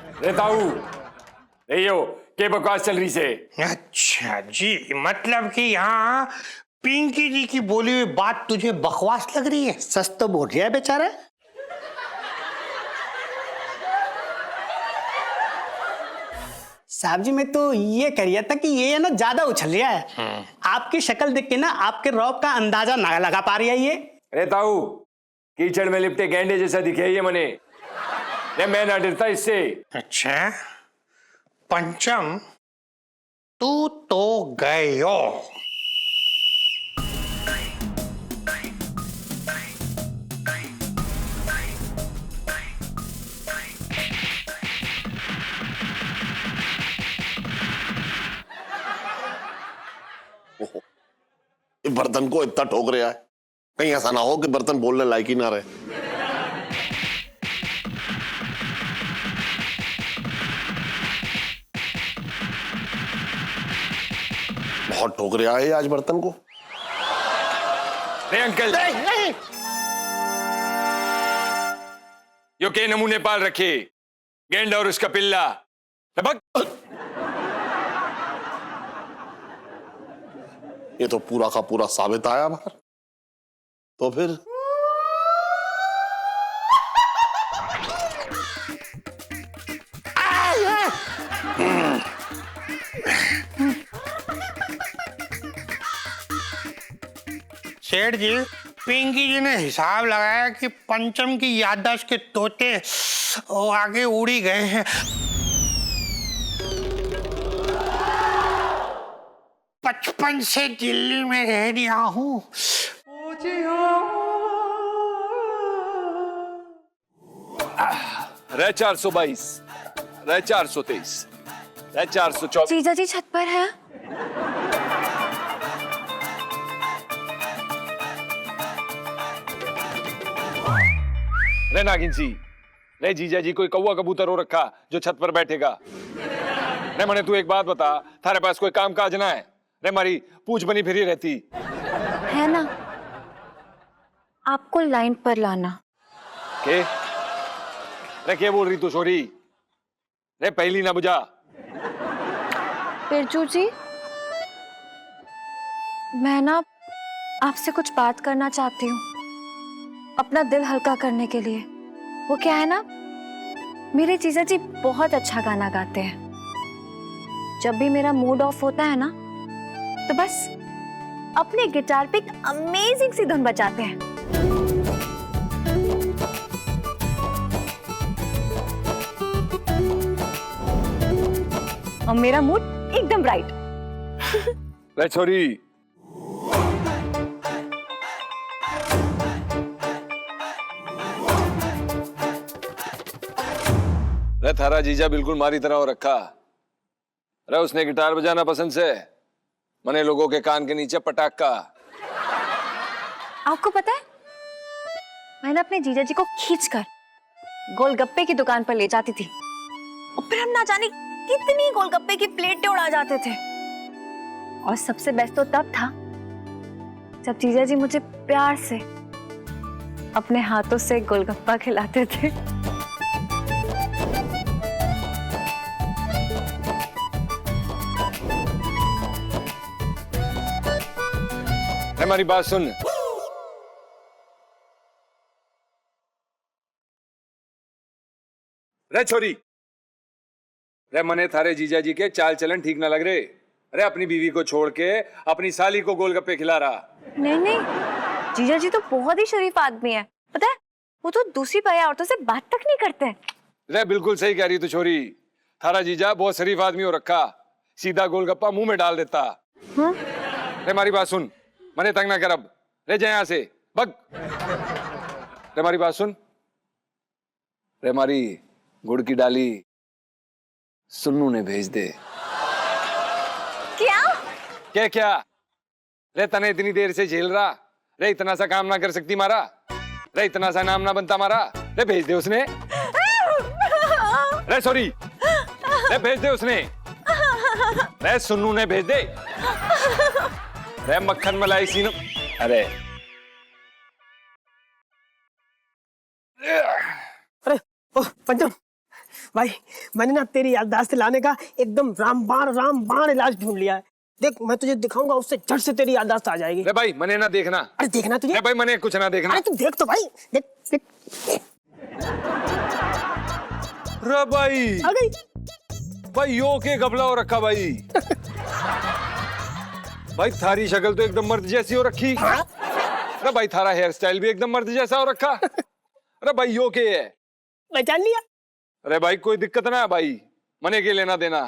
के बकवास चल रही से। अच्छा जी, मतलब कि यहाँ पिंकी जी की बोली हुई बात तुझे बकवास लग रही है? सच तो बोल रहा है बेचारा। साहब जी मैं तो ये कह रहा था कि ये ना ज्यादा उछल रहा है। आपकी शक्ल देख के ना आपके रौब का अंदाजा ना लगा पा रही है ये। अरे ताऊ, कीचड़ में लिपटे गेंडे जैसा दिखे ये मने। मैं ना डरता इससे। अच्छा पंचम, तू तो गयो। बर्तन को इतना ठोक रहा है, कहीं ऐसा ना हो कि बर्तन बोलने लायक ही ना रहे। बहुत ठोक रहा है आज बर्तन को। नहीं अंकल, यो के नमूने पाल रखे, गेंडा और उसका पिल्ला। ये तो पूरा का पूरा साबित आया बाहर। तो फिर सेठ जी, पिंकी जी ने हिसाब लगाया कि पंचम की याददाश्त के तोते वो आगे उड़ी गए हैं। 55 से दिल्ली में रह रहा हूँ। रह 422, रह 423, रह 424। जीजा जी छत पर है। रे नागिन सी, रे जीजा जी कोई कौवा कबूतर हो रखा जो छत पर बैठेगा। रे मने तू एक बात बता, थारे पास कोई काम काज ना है? रे मारी पूछ बनी फिरी रहती है ना, आपको लाइन पर लाना। के? रे क्या बोल रही तू छोरी? रे पहली ना बुझा। बिरजू जी, मैं ना आपसे कुछ बात करना चाहती हूँ, अपना दिल हल्का करने के लिए। वो क्या है ना, मेरे जीजा जी बहुत अच्छा गाना गाते हैं। जब भी मेरा मूड ऑफ होता है ना, तो बस अपने गिटार पे एक अमेजिंग सी धुन बजाते हैं। और मेरा मूड एकदम ब्राइट। रे छोरी, रे थारा जीजा बिल्कुल मारी तरह हो रखा। रे उसने गिटार बजाना पसंद से मने लोगों के कान के नीचे पटाखा। आपको पता है, मैंने अपने जीजा जी को खींचकर गोलगप्पे की दुकान पर ले जाती थी और फिर हम ना जाने कितनी गोलगप्पे की प्लेटें उड़ा जाते थे। और सबसे बेस्ट तो तब था जब जीजा जी मुझे प्यार से अपने हाथों से गोलगप्पा खिलाते थे। हमारी बात सुन। रे छोरी, रे मने थारे जीजा जी के चाल चलन ठीक ना लग रहे। अरे अपनी बीवी को छोड़ के अपनी साली को गोलगप्पे खिला रहा। नहीं नहीं, जीजा जी तो बहुत ही शरीफ आदमी है, पता है, वो तो दूसरी पाया औरतों से बात तक नहीं करते। रे बिल्कुल सही कह रही तू छोरी, थारा जीजा बहुत शरीफ आदमी हो रखा, सीधा गोलगप्पा मुंह में डाल देता। रे हमारी बात सुन, मने तंग ना कर अब, रे जा यहां से भग। रे हमारी बात सुन, रे हमारी गुड़ की डाली सुन्नू ने भेज दे। क्या? क्या क्या? रे तने इतनी देर से झेल रहा, रे इतना सा काम ना कर सकती मारा, रे इतना सा नाम ना बनता मारा, रे भेज दे उसने। रे सॉरी, रे भेज दे उसने, रे सुन्नू ने भेज दे। रे मक्खन मलाई सीनो, अरे पंचम भाई, मैंने ना तेरी याददाश्त लाने का एकदम रामबाण इलाज ढूंढ लिया है। देख मैं तुझे दिखाऊंगा, उससे झट से तेरी याददाश्त आ जाएगी। अरे भाई मने ना देखना। अरे देखना तुझे। अरे भाई मने कुछ ना देखना। अरे तू देख तो भाई, देख देख। अरे भाई आ गई। भाई यो के घबला हो रखा भाई। भाई थारी शक्ल तो एकदम मर्द जैसी हो रखी। अरे भाई थारा हेयर स्टाइल भी एकदम मर्द जैसा हो रखा। अरे भाई यो के है? पहचान लिया? अरे भाई कोई दिक्कत ना है भाई, मने के लेना देना।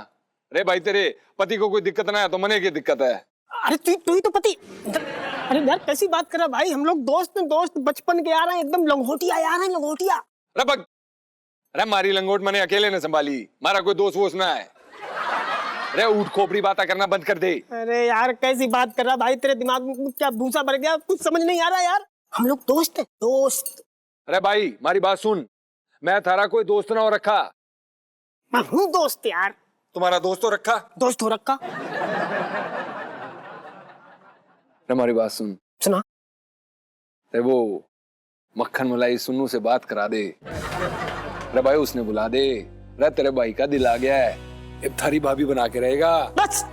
अरे भाई तेरे पति को कोई दिक्कत ना है तो मने की दिक्कत है। अरे तू ही तो पति। अरे यार कैसी बात कर रहा भाई, हम लोग दोस्त बचपन के यार हैं, एकदम लंगोटिया यार हैं, लंगोटिया। अरे बग, अरे मारी लंगोट मैंने अकेले ने संभाली, मारा कोई दोस्त वोस्त ना है। अरे ऊट खोपड़ी बात करना बंद कर दे। अरे यार कैसी बात कर रहा भाई, तेरे दिमाग में क्या भूसा भर गया, कुछ समझ नहीं आ रहा यार। हम लोग दोस्त हैं, दोस्त। अरे भाई मारी बात सुन, मैं थारा कोई दोस्त ना हो रखा। मैं हूँ दोस्त यार। तुम्हारा दोस्त हो रखा? दोस्त हो रखा। हमारी बात सुन। सुना। अरे वो मक्खन मलाई सुन्नू से बात करा दे। अरे भाई उसने बुला दे। अरे तेरे भाई का दिल आ गया है, अब थारी भाभी बना के रहेगा। बस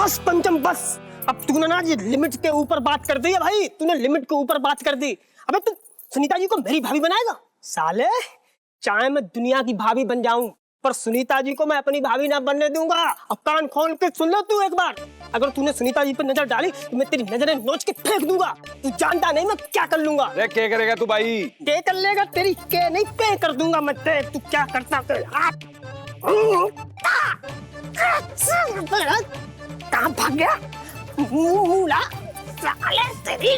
बस पंचम बस, अब तूने ना ये लिमिट के ऊपर बात कर दी है भाई, तूने लिमिट के ऊपर बात कर दी। अबे तू सुनीता जी को मेरी भाभी बनाएगा? साले चाहे मैं दुनिया की भाभी बन जाऊं, पर सुनीता जी को मैं अपनी भाभी ना बनने दूंगा। अब कान खोल के सुन लो तू एक बार, अगर तूने सुनीता जी पर नजर डाली तो मैं तेरी नजरें नोच के फेंक दूंगा। तू जानता नहीं मैं क्या कर लूंगा। अरे क्या करेगा तू भाई? क्या कर लेगा? तेरी के नहीं पे कर दूंगा मैं। तू क्या करता? कहाँ भाग गया मूला साले तेरी।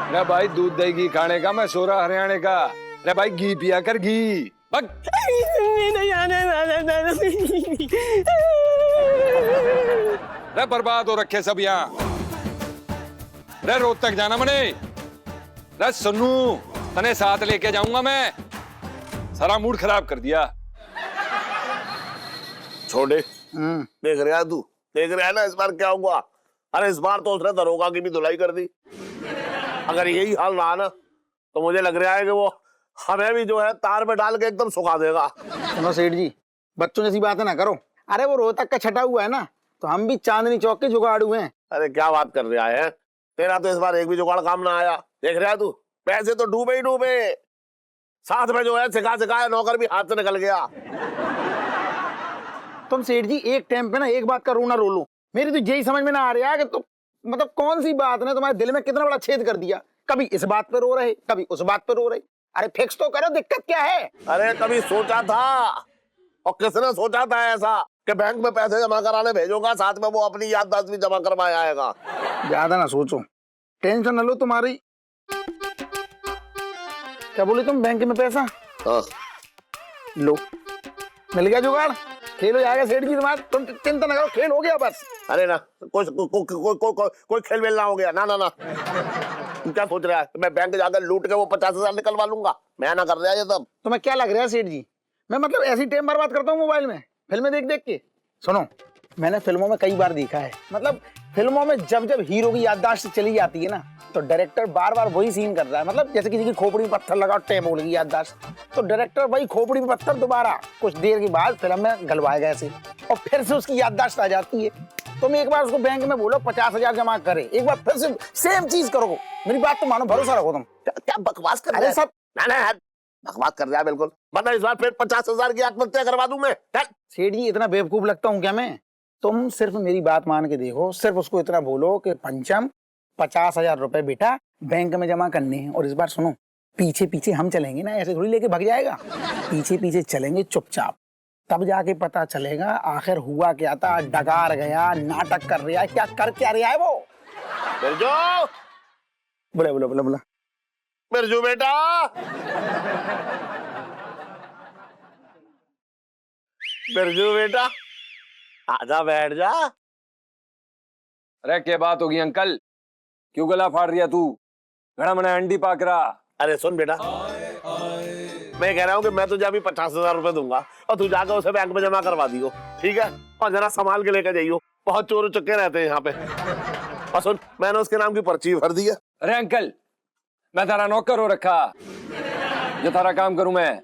अरे भाई दूध दही घी खाने का मैं सोरा हरियाणे का। अरे भाई घी पिया कर घी। बग। नहीं आने वाला। अरे बर्बाद हो रखे सब यहाँ। अरे रोज तक जाना मने। अरे सुन्नू तने साथ लेके जाऊंगा मैं, सारा मूड खराब कर दिया। छोटे देख रहा है तू, देख रहा है ना इस बार क्या हुआ? अरे इस बार तो उसने दरोगा की भी धुलाई कर दी। अगर यही हाल रहा ना तो मुझे लग रहा है कि वो हमें भी जो है तार में डाल के एकदम सुखा देगा। सुनो सेठ जी, बच्चों जैसी बातें ना करो। अरे वो रोहतक का छटा हुआ है ना, तो हम भी चांदनी चौक के जुगाड़ू हैं। अरे क्या बात कर रहा है, तेरा तो इस बार एक भी जुगाड़ काम ना आया। देख रहा है तू, पैसे तो डूबे ही डूबे, साथ में जो है सिखा नौकर भी हाथ से निकल गया। तुम सेठ जी एक टाइम पे ना एक बात का रोना रो लो। मेरी तो यही समझ में ना आ रहा है कि तुम मतलब कौन सी बात ने तुम्हारे दिल में कितना बड़ा छेद कर दिया। कभी इस बात पे रो रहे, कभी उस बात पे रो रहे। अरे फिक्स तो करो, दिक्कत क्या है? अरे कभी सोचा था, और किसने सोचा था ऐसा कि बैंक में पैसे जमा कराने भेजूंगा, साथ में वो अपनी याददाश्त भी जमा करवाए आएगा। ज्यादा ना सोचो, टेंशन न लो तुम्हारी। क्या बोले तुम? बैंक में पैसा? हाँ। लो मिल गया जुगाड़, खेल हो जाएगा सेठ जी तुम्हारा। तुम चिंता ना करो, खेल हो गया बस। अरे ना कोई खेल वेल ना हो गया। ना तू क्या सोच रहा है? मैं बैंक जाकर लूट के वो 50,000 निकलवा लूंगा? मैं ना कर रहा है ये सब। तुम्हें क्या लग रहा है सेठ जी, मैं मतलब ऐसी टाइम बर्बाद करता हूँ मोबाइल में फिल्में देख देख के? सुनो, मैंने फिल्मों में कई बार देखा है, मतलब फिल्मों में जब जब हीरो की याददाश्त चली जाती है ना, तो डायरेक्टर बार बार वही सीन कर रहा है। मतलब जैसे किसी की खोपड़ी में पत्थर लगा, टैम हो गई याददाश्त, तो डायरेक्टर वही खोपड़ी में पत्थर दोबारा कुछ देर के बाद फिल्म में गलवाएगा ऐसे, और फिर से उसकी याददाश्त आ जाती है। तुम एक बार उसको बैंक में बोलो 50,000 जमा करे, एक बार फिर से सेम चीज करो। मेरी बात तो मानो, भरोसा रखो तुम। क्या बकवास कर रहा अरे है? सब ना बकवास कर रहा है बिल्कुल, वरना इस बार फिर 50,000 की आत्महत्या करवा दूं मैं। सेठ जी इतना बेवकूफ लगता हूँ क्या मैं? तुम सिर्फ मेरी बात मान के देखो, सिर्फ उसको इतना बोलो कि पंचम 50,000 रुपए बेटा बैंक में जमा करने हैं। और इस बार सुनो, पीछे पीछे हम चलेंगे ना, ऐसे थोड़ी लेके भाग जाएगा। पीछे पीछे चलेंगे चुपचाप, तब जाके पता चलेगा आखिर हुआ क्या था। डकार गया, नाटक कर रहा है, क्या कर क्या रहा है वो? बिरजू, बोला बोला बोला बोला बिरजू बेटा, बिरजू बेटा आजा बैठ जा। अरे क्या बात होगी अंकल, क्यों गला फाड़ रिया तू? घड़ा मना अंडी पाक रहा। अरे सुन बेटा, मैं कह रहा हूँ कि मैं तुझे अभी 50,000 रुपए दूंगा और तू जाकर उसे बैंक में जमा करवा दियो, ठीक है? और जरा संभाल के लेकर जाइयो, बहुत चोर चुके रहते हैं यहाँ पे। और सुन, मैंने उसके नाम की पर्ची भर दी है। अरे अंकल, मैं तारा नौकर हो रखा, जो तारा काम करूं मैं।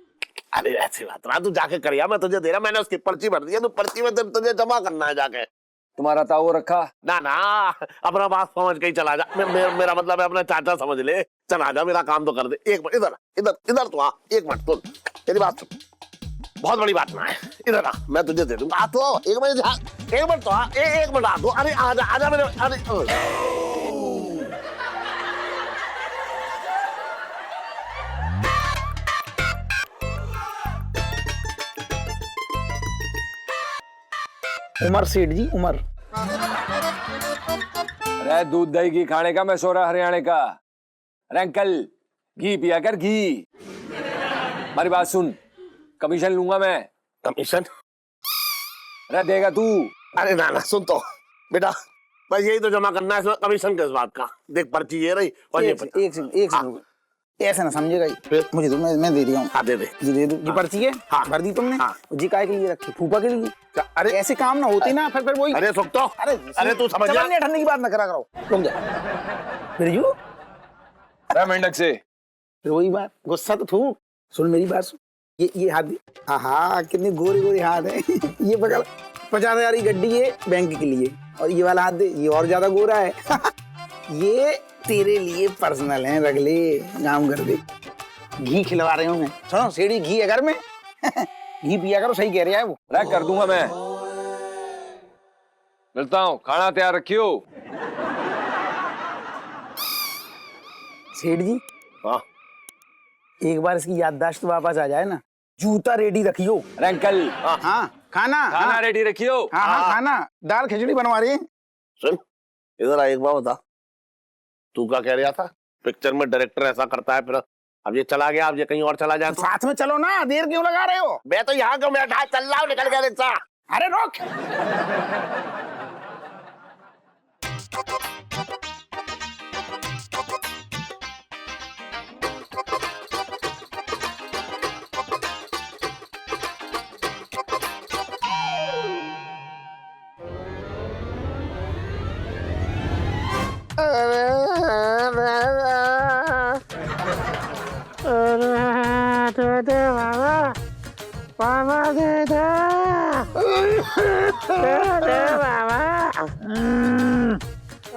अरे ऐसी बात ना, तू जाके करिया, मैं तुझे दे रहा, मैंने उसकी पर्ची भर दी है, तू पर्ची में तुझे जमा करना है जाके। तुम्हारा ताऊ रखा ना ना, अपना बात समझ के ही चला जा। मेरा मतलब है अपना चाचा समझ ले, चला जा, मेरा काम तो कर दे। एक मिनट इधर इधर इधर तो आ, एक मिनट सुन, तेरी बात सुन, बहुत बड़ी बात ना है, इधर आ, मैं तुझे दे दूंगा। आ तो एक मिनट तो आ, एक मिनट आ तो, अरे आजा आजा मेरे, अरे उमर सेठ जी, उमर। अरे दूध दही घी खाने का मैं सो रहा हरियाणा का। अरे अंकल, घी पिया कर घी। हमारी बात सुन, कमीशन लूंगा मैं। कमीशन? अरे देगा तू? अरे ना ना, सुन तो बेटा, बस यही तो जमा करना है, इसमें कमीशन किस बात का। देख पर्ची ये रही और ये एक सेकंड, ऐसा ना समझेगा, मुझे दो, मैं दे दिया हूँ। हाँ दे दे, जी दे दो, जी पर्ची है। हाँ। भर दी तुमने। हाँ। जी काय के लिए रखी? फूफा के लिए। अरे ऐसे काम ना होते ना, फिर वही। अरे सुख तो, अरे तू समझ जा, ठंडे की बात ना करा करो, रुक जा। फिर यू अरे मेंढक से फिर वही बात, गुस्सा तो थूक। सुन मेरी बात सुन, ये हाथ दे। हाँ, कितने गोरे गोरे हाथ है। ये पकड़, 50,000 की गड्डी है बैंक के लिए, और ये वाला हाथ दे, ये और ज्यादा गोरा है। ये तेरे लिए पर्सनल है, रख ले, काम कर दे। घी खिलवा रहे हूँ मैं। सुनो सेठी, घी है घर में। घी पिया करो, सही कह रहा है वो। अरे कर दूंगा मैं, मिलता हूँ, खाना तैयार रखियो। सेठ जी, हाँ एक बार इसकी याददाश्त वापस आ जाए ना, जूता रेडी रखियो। अरे अंकल, हाँ, खाना खाना रेडी रखियो। हाँ, खाना, दाल खिचड़ी बनवा रही है। सुन इधर आ, एक बार बता, तू क्या कह रहा था? पिक्चर में डायरेक्टर ऐसा करता है, फिर अब ये चला गया, अब ये कहीं और चला जाए तो साथ में चलो ना, देर क्यों लगा रहे हो? मैं तो यहाँ क्यों बैठा, चल रहा हूँ, निकल गया रिक्शा। अरे रोक।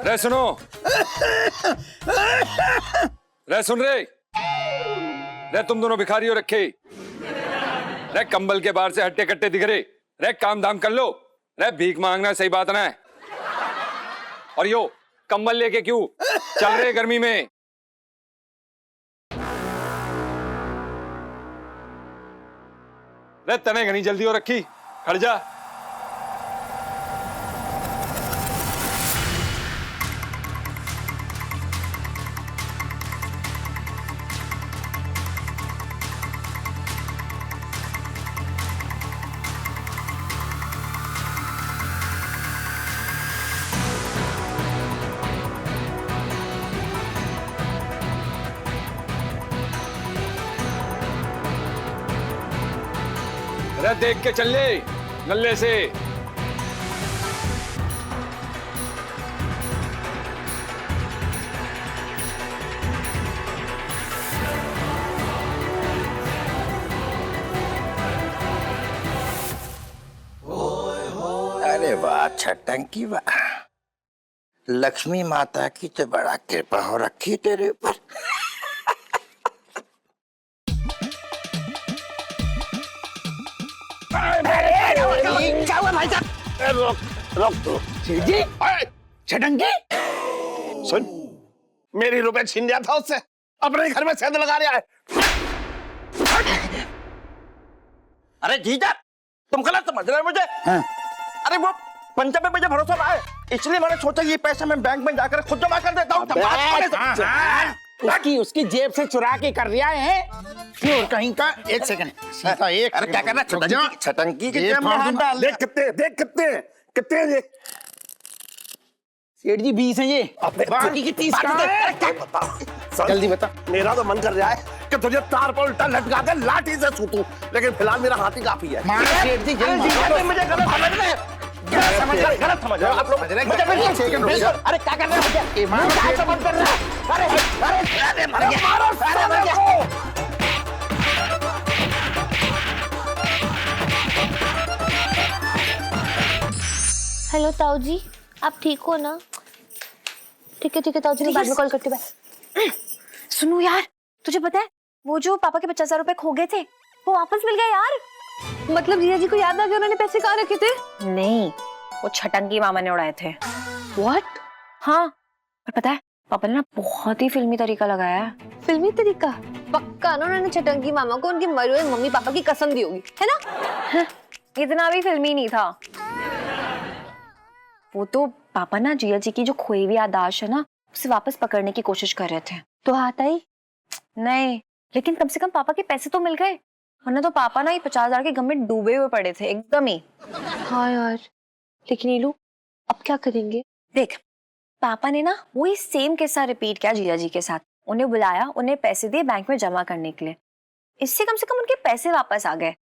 रे सुनो, रे सुन रे तुम दोनों भिखारी हो रखे। रे कंबल के बाहर से हट्टे कट्टे दिख रहे। रे काम धाम कर लो। रे भीख मांगना सही बात ना है। और यो कंबल लेके क्यों चल रहे गर्मी में? रे तने घनी जल्दी हो रखी, खड़ जा। अरे देख के चल ले नल्ले से। अरे वाह छटंकी वाह, लक्ष्मी माता की तो बड़ा कृपा हो रखी तेरे ऊपर। क्या हुआ भाई साहब? रोक रोक तो जी, छटंकी। सुन, मेरी रुपए छीन लिया था उससे, अपने घर में सेंध लगा रहा है। अरे जीजा, तुम गलत समझ रहे हो मुझे। हाँ। अरे वो पंजाब में मुझे भरोसा रहा है, इसलिए मैंने सोचा ये पैसा मैं बैंक में जाकर खुद जमा कर देता हूँ। उसकी जेब से चुरा के कर रहा है क्यों? कहीं का। एक सेकंड, सीता एक। अरे क्या करना, छटंकी की जेब में हाथ डाल। देख कितने ये। सेठ जी 20 है ये। बाकी की 30 कहाँ है? जल्दी बता। मेरा तो मन कर रहा है कि तुझे तार पर उल्टा लटका के लाठी से सूतूं, लेकिन फिलहाल मेरा हाथी काफी है। मारो सेठ जी, जल्दी मुझे गलत समझ रहे। गलत समझ रहे हो आप लोग। मुझे बिल्कुल अरे क्या कर रहे हो मुझे? ईमान क्या से- समझ कर रहे हो? अरे अरे मर गया, मारो सारे मर गया। हेलो ताऊ जी, आप ठीक हो ना? ठीक है ताऊ जी, मैं बाद में कॉल करती हूँ। सुनो यार, तुझे पता है वो जो पापा के 50,000 रुपए खो गए थे वो वापस मिल गए यार। मतलब जीजा जी को याद आ गया उन्होंने पैसे कहाँ रखे थे? नहीं, वो छटंगी मामा ने उड़ाए थे। व्हाट? हाँ, और पता है पापा ने ना बहुत ही फिल्मी तरीका लगाया है। फिल्मी तरीका? पक्का ना उन्होंने छटंगी मामा को उनकी मरे हुए मम्मी पापा की कसम दी होगी, है ना? इतना भी फिल्मी नहीं था वो तो। पापा ना जिया जी की जो खोई हुई याददाश्त है ना उसे वापस पकड़ने की कोशिश कर रहे थे। तो हाथ आई? नहीं, लेकिन कम से कम पापा के पैसे तो मिल गए, वरना तो पापा ना ये 50,000 के गम में डूबे हुए पड़े थे एकदम ही। हाँ यार, लेकिन नीलू अब क्या करेंगे? देख, पापा ने ना वही सेम किस्सा रिपीट किया जिया जी के साथ। उन्हें बुलाया, उन्हें पैसे दिए बैंक में जमा करने के लिए। इससे कम से कम उनके पैसे वापस आ गए।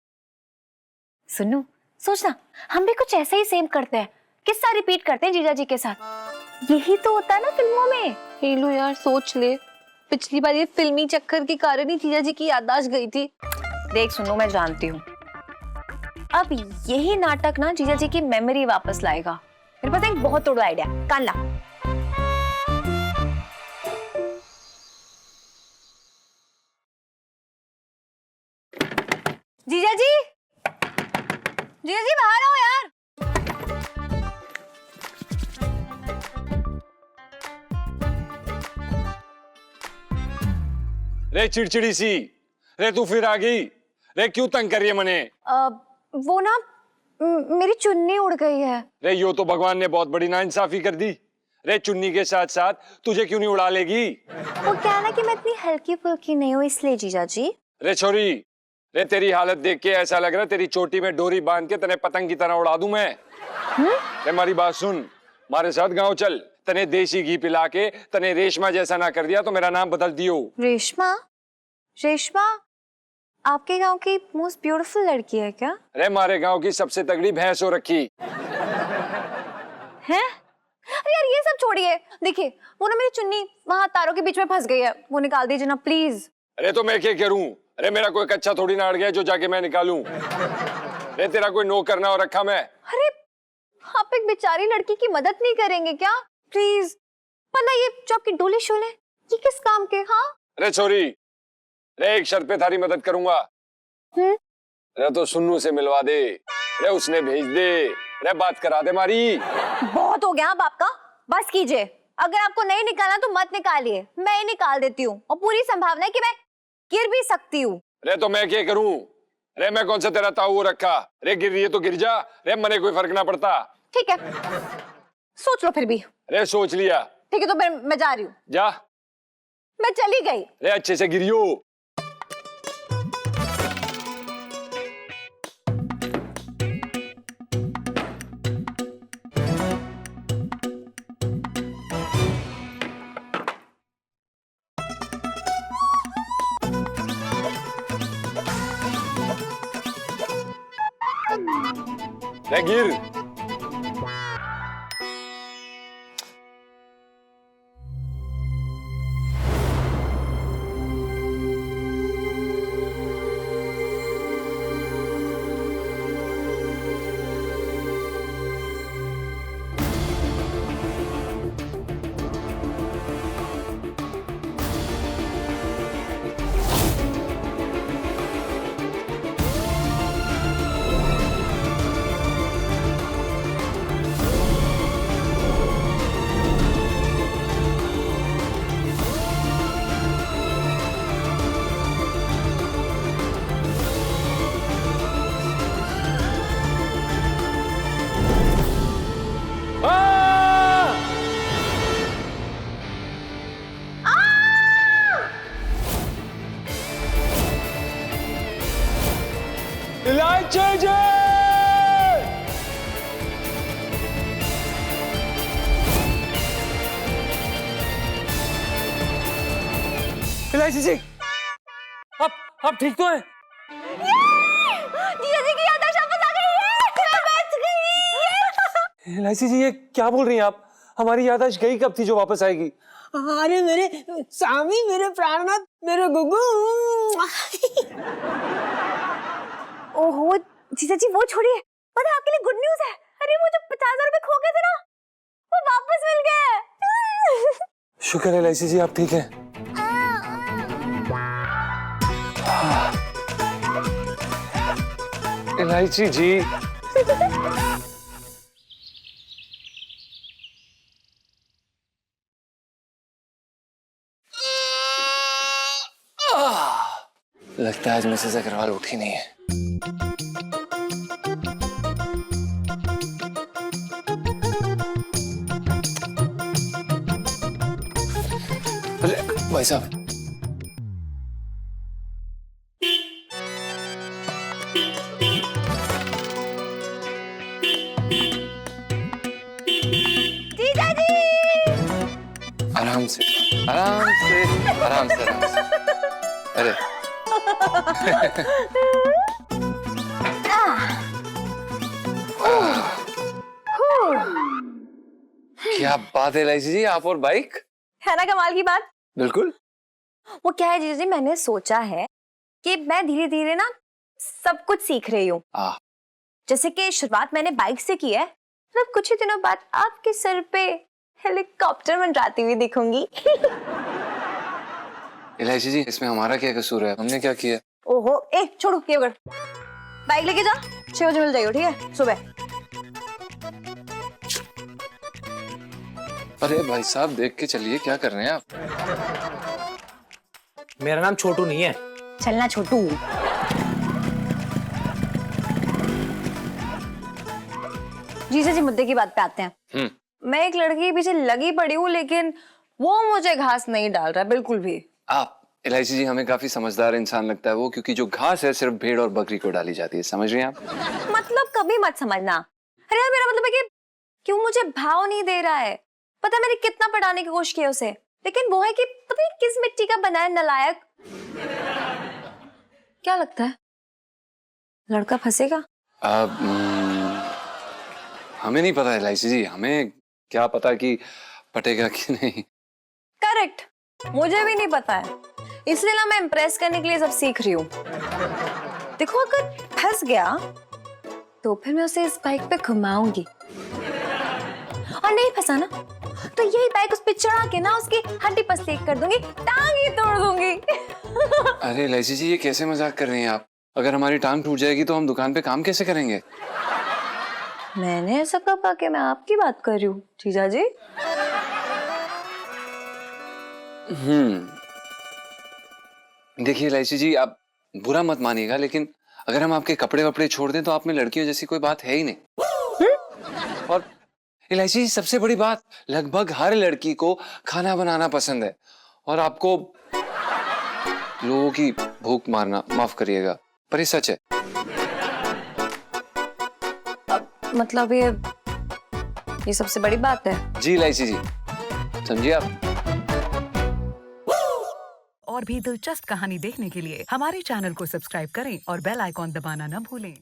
सुनो, सोचना हम भी कुछ ऐसा ही सेम करते हैं, किस्सा रिपीट करते हैं जीजा जी के साथ। यही तो होता है ना फिल्मों में। हीलू यार सोच ले, पिछली बार ये फिल्मी चक्कर के कारण ही जीजा जी की याददाश्त गई थी। देख सुनो, मैं जानती हूँ अब यही नाटक ना जीजा जी की मेमोरी वापस लाएगा। मेरे पास एक बहुत तोड़ा आइडिया, कान ला। जीजा जी, जीजा जी बाहर आओ यार। रे चिड़चिड़ी सी, रे तू फिर आ गई? रे क्यों तंग कर रही है मने? वो ना मेरी चुन्नी उड़ गई है। रे यो तो भगवान ने बहुत बड़ी नाइंसाफी कर दी। रे चुन्नी के साथ साथ तुझे क्यों नहीं उड़ा लेगी? वो क्या ना कि मैं इतनी हल्की फुल्की नहीं हूँ इसलिए जीजा जी। रे छोरी, रे तेरी हालत देख के ऐसा लग रहा है तेरी चोटी में डोरी बांध के तने पतंग की तरह उड़ा दूं मैं। रे मारी बात सुन, हमारे साथ गांव चल, तने देसी घी पिला के तने रेशमा जैसा ना कर दिया तो मेरा नाम बदल दियो। रेशमा? रेशमा आपके गांव की मोस्ट ब्यूटीफुल लड़की है क्या? अरे हमारे गांव की सबसे तगड़ी भैंस हो रखी है? अरे यार ये सब छोड़िए, देखिए वो ना मेरी चुन्नी वहां तारों के बीच में फंस गई है, वो निकाल दीजिए ना प्लीज। अरे तो मैं क्या करूं? अरे मेरा कोई कच्चा थोड़ी ना अड़ गया जो जाके मैं निकालूं। अरे तेरा कोई नौकर ना हो रखा मैं। अरे आप एक बेचारी लड़की की मदद नहीं करेंगे क्या प्लीज? वरना ये जो आपकी डोले शोले ये किस काम के? हाँ अरे छोरी, अरे एक शर्त पे थारी मदद करूंगा। अरे तो सुन्नू से मिलवा दे, अरे उसने भेज दे, अरे बात करा दे मारी। बहुत हो गया अब आपका, बस कीजिए। अगर आपको नहीं निकालना तो मत निकालिए, मैं ही निकाल देती हूँ और पूरी संभावना है कि मैं गिर भी सकती हूँ। अरे तो मैं क्या करूं? अरे मैं कौन सा तेरा ताऊ रखा? अरे गिर रही है तो गिर जा, अरे मने कोई फर्क ना पड़ता। ठीक है, सोच लो फिर भी। अरे सोच लिया। ठीक है तो फिर मैं जा रही हूँ। जा। मैं चली गई। अरे अच्छे से गिरियो। अरे गिर। इलायची जी, आप ठीक तो हैं? जीजा जी की याददाश्त वापस आ गई है, मैं बच गई। इलायची जी ये क्या बोल रही हैं आप? हमारी याददाश्त गई कब थी जो वापस आएगी? अरे मेरे स्वामी, मेरे प्राणनाथ, मेरे गुगु। ओहो जीजा जी वो छोड़िए, पता है आपके लिए गुड न्यूज है। अरे वो जो 50,000 रुपए खो गए थे ना, वो वापस मिल गए। शुक्र है इलायची जी आप ठीक हैं। इलायची जी लगता है आज मिसेस अग्रवाल उठी नहीं है। अरे भाई साहब, जीजा जी आराम से आराम से आराम से आराम से। अरे क्या बात है इलायची जी, आप और बाइक। है ना कमाल की बात। बिल्कुल। वो क्या है जीजा जी, मैंने सोचा है कि मैं धीरे धीरे ना सब कुछ सीख रही हूँ। जैसे कि शुरुआत मैंने बाइक से की है, मतलब कुछ ही दिनों बाद आपके सर पे हेलीकॉप्टर मंडराती हुई दिखूंगी। इलायची जी इसमें हमारा क्या कसूर है, हमने क्या किया? ओहो ए छोड़ो ये कर, बाइक लेके जा, 6 बजे मिल जाइयो ठीक है सुबह। अरे भाई साहब देख के चलिए, क्या कर रहे हैं आप? मेरा नाम छोटू नहीं है। चलना छोटू। जीजा जी मुद्दे की बात पे आते हैं। मैं एक लड़की के पीछे लगी पड़ी हूँ, लेकिन वो मुझे घास नहीं डाल रहा बिल्कुल भी। आप इलायची जी हमें काफी समझदार इंसान लगता है वो, क्योंकि जो घास है सिर्फ भेड़ और बकरी को डाली जाती है, समझ रही हैं आप? मतलब कभी मत समझना। अरे यार मेरा मतलब है कि क्यों मुझे भाव नहीं दे रहा है। पता है मैंने कितना पढ़ाने की कोशिश की उसे, लेकिन वो है कि पता नहीं किस मिट्टी का बना है नालायक। क्या लगता है लड़का फंसेगा? हमें नहीं पता इलायची जी, हमें क्या पता कि पटेगा कि नहीं। करेक्ट, मुझे भी नहीं पता है, इसलिए ना मैं इम्प्रेस करने के लिए सब सीख रही हूँ। देखो अगर फंस गया तो फिर मैं उसे इस बाइक पे घुमाऊंगी, और नहीं फंसा ना तो यही बाइक उस पे चढ़ा के ना उसकी हड्डी पसली कर दूंगी, टांग ही तोड़ दूंगी। अरे इलायची जी ये कैसे मजाक कर रही हैं आप? अगर हमारी टांग टूट जाएगी तो हम दुकान पे काम कैसे करेंगे? मैंने ऐसा कब कहा कि मैं आपकी बात कर रही हूँ जीजा जी? देखिए इलायची जी आप बुरा मत मानिएगा, लेकिन अगर हम आपके कपड़े वपड़े छोड़ दें तो आप में लड़कियों जैसी कोई बात है ही नहीं। और इलायची जी सबसे बड़ी बात, लगभग हर लड़की को खाना बनाना पसंद है, और आपको लोगों की भूख मारना, माफ करिएगा पर ये सच है। मतलब ये सबसे बड़ी बात है। जी इलायची जी, समझिए आप। और भी दिलचस्प कहानी देखने के लिए हमारे चैनल को सब्सक्राइब करें और बेल आइकॉन दबाना न भूलें।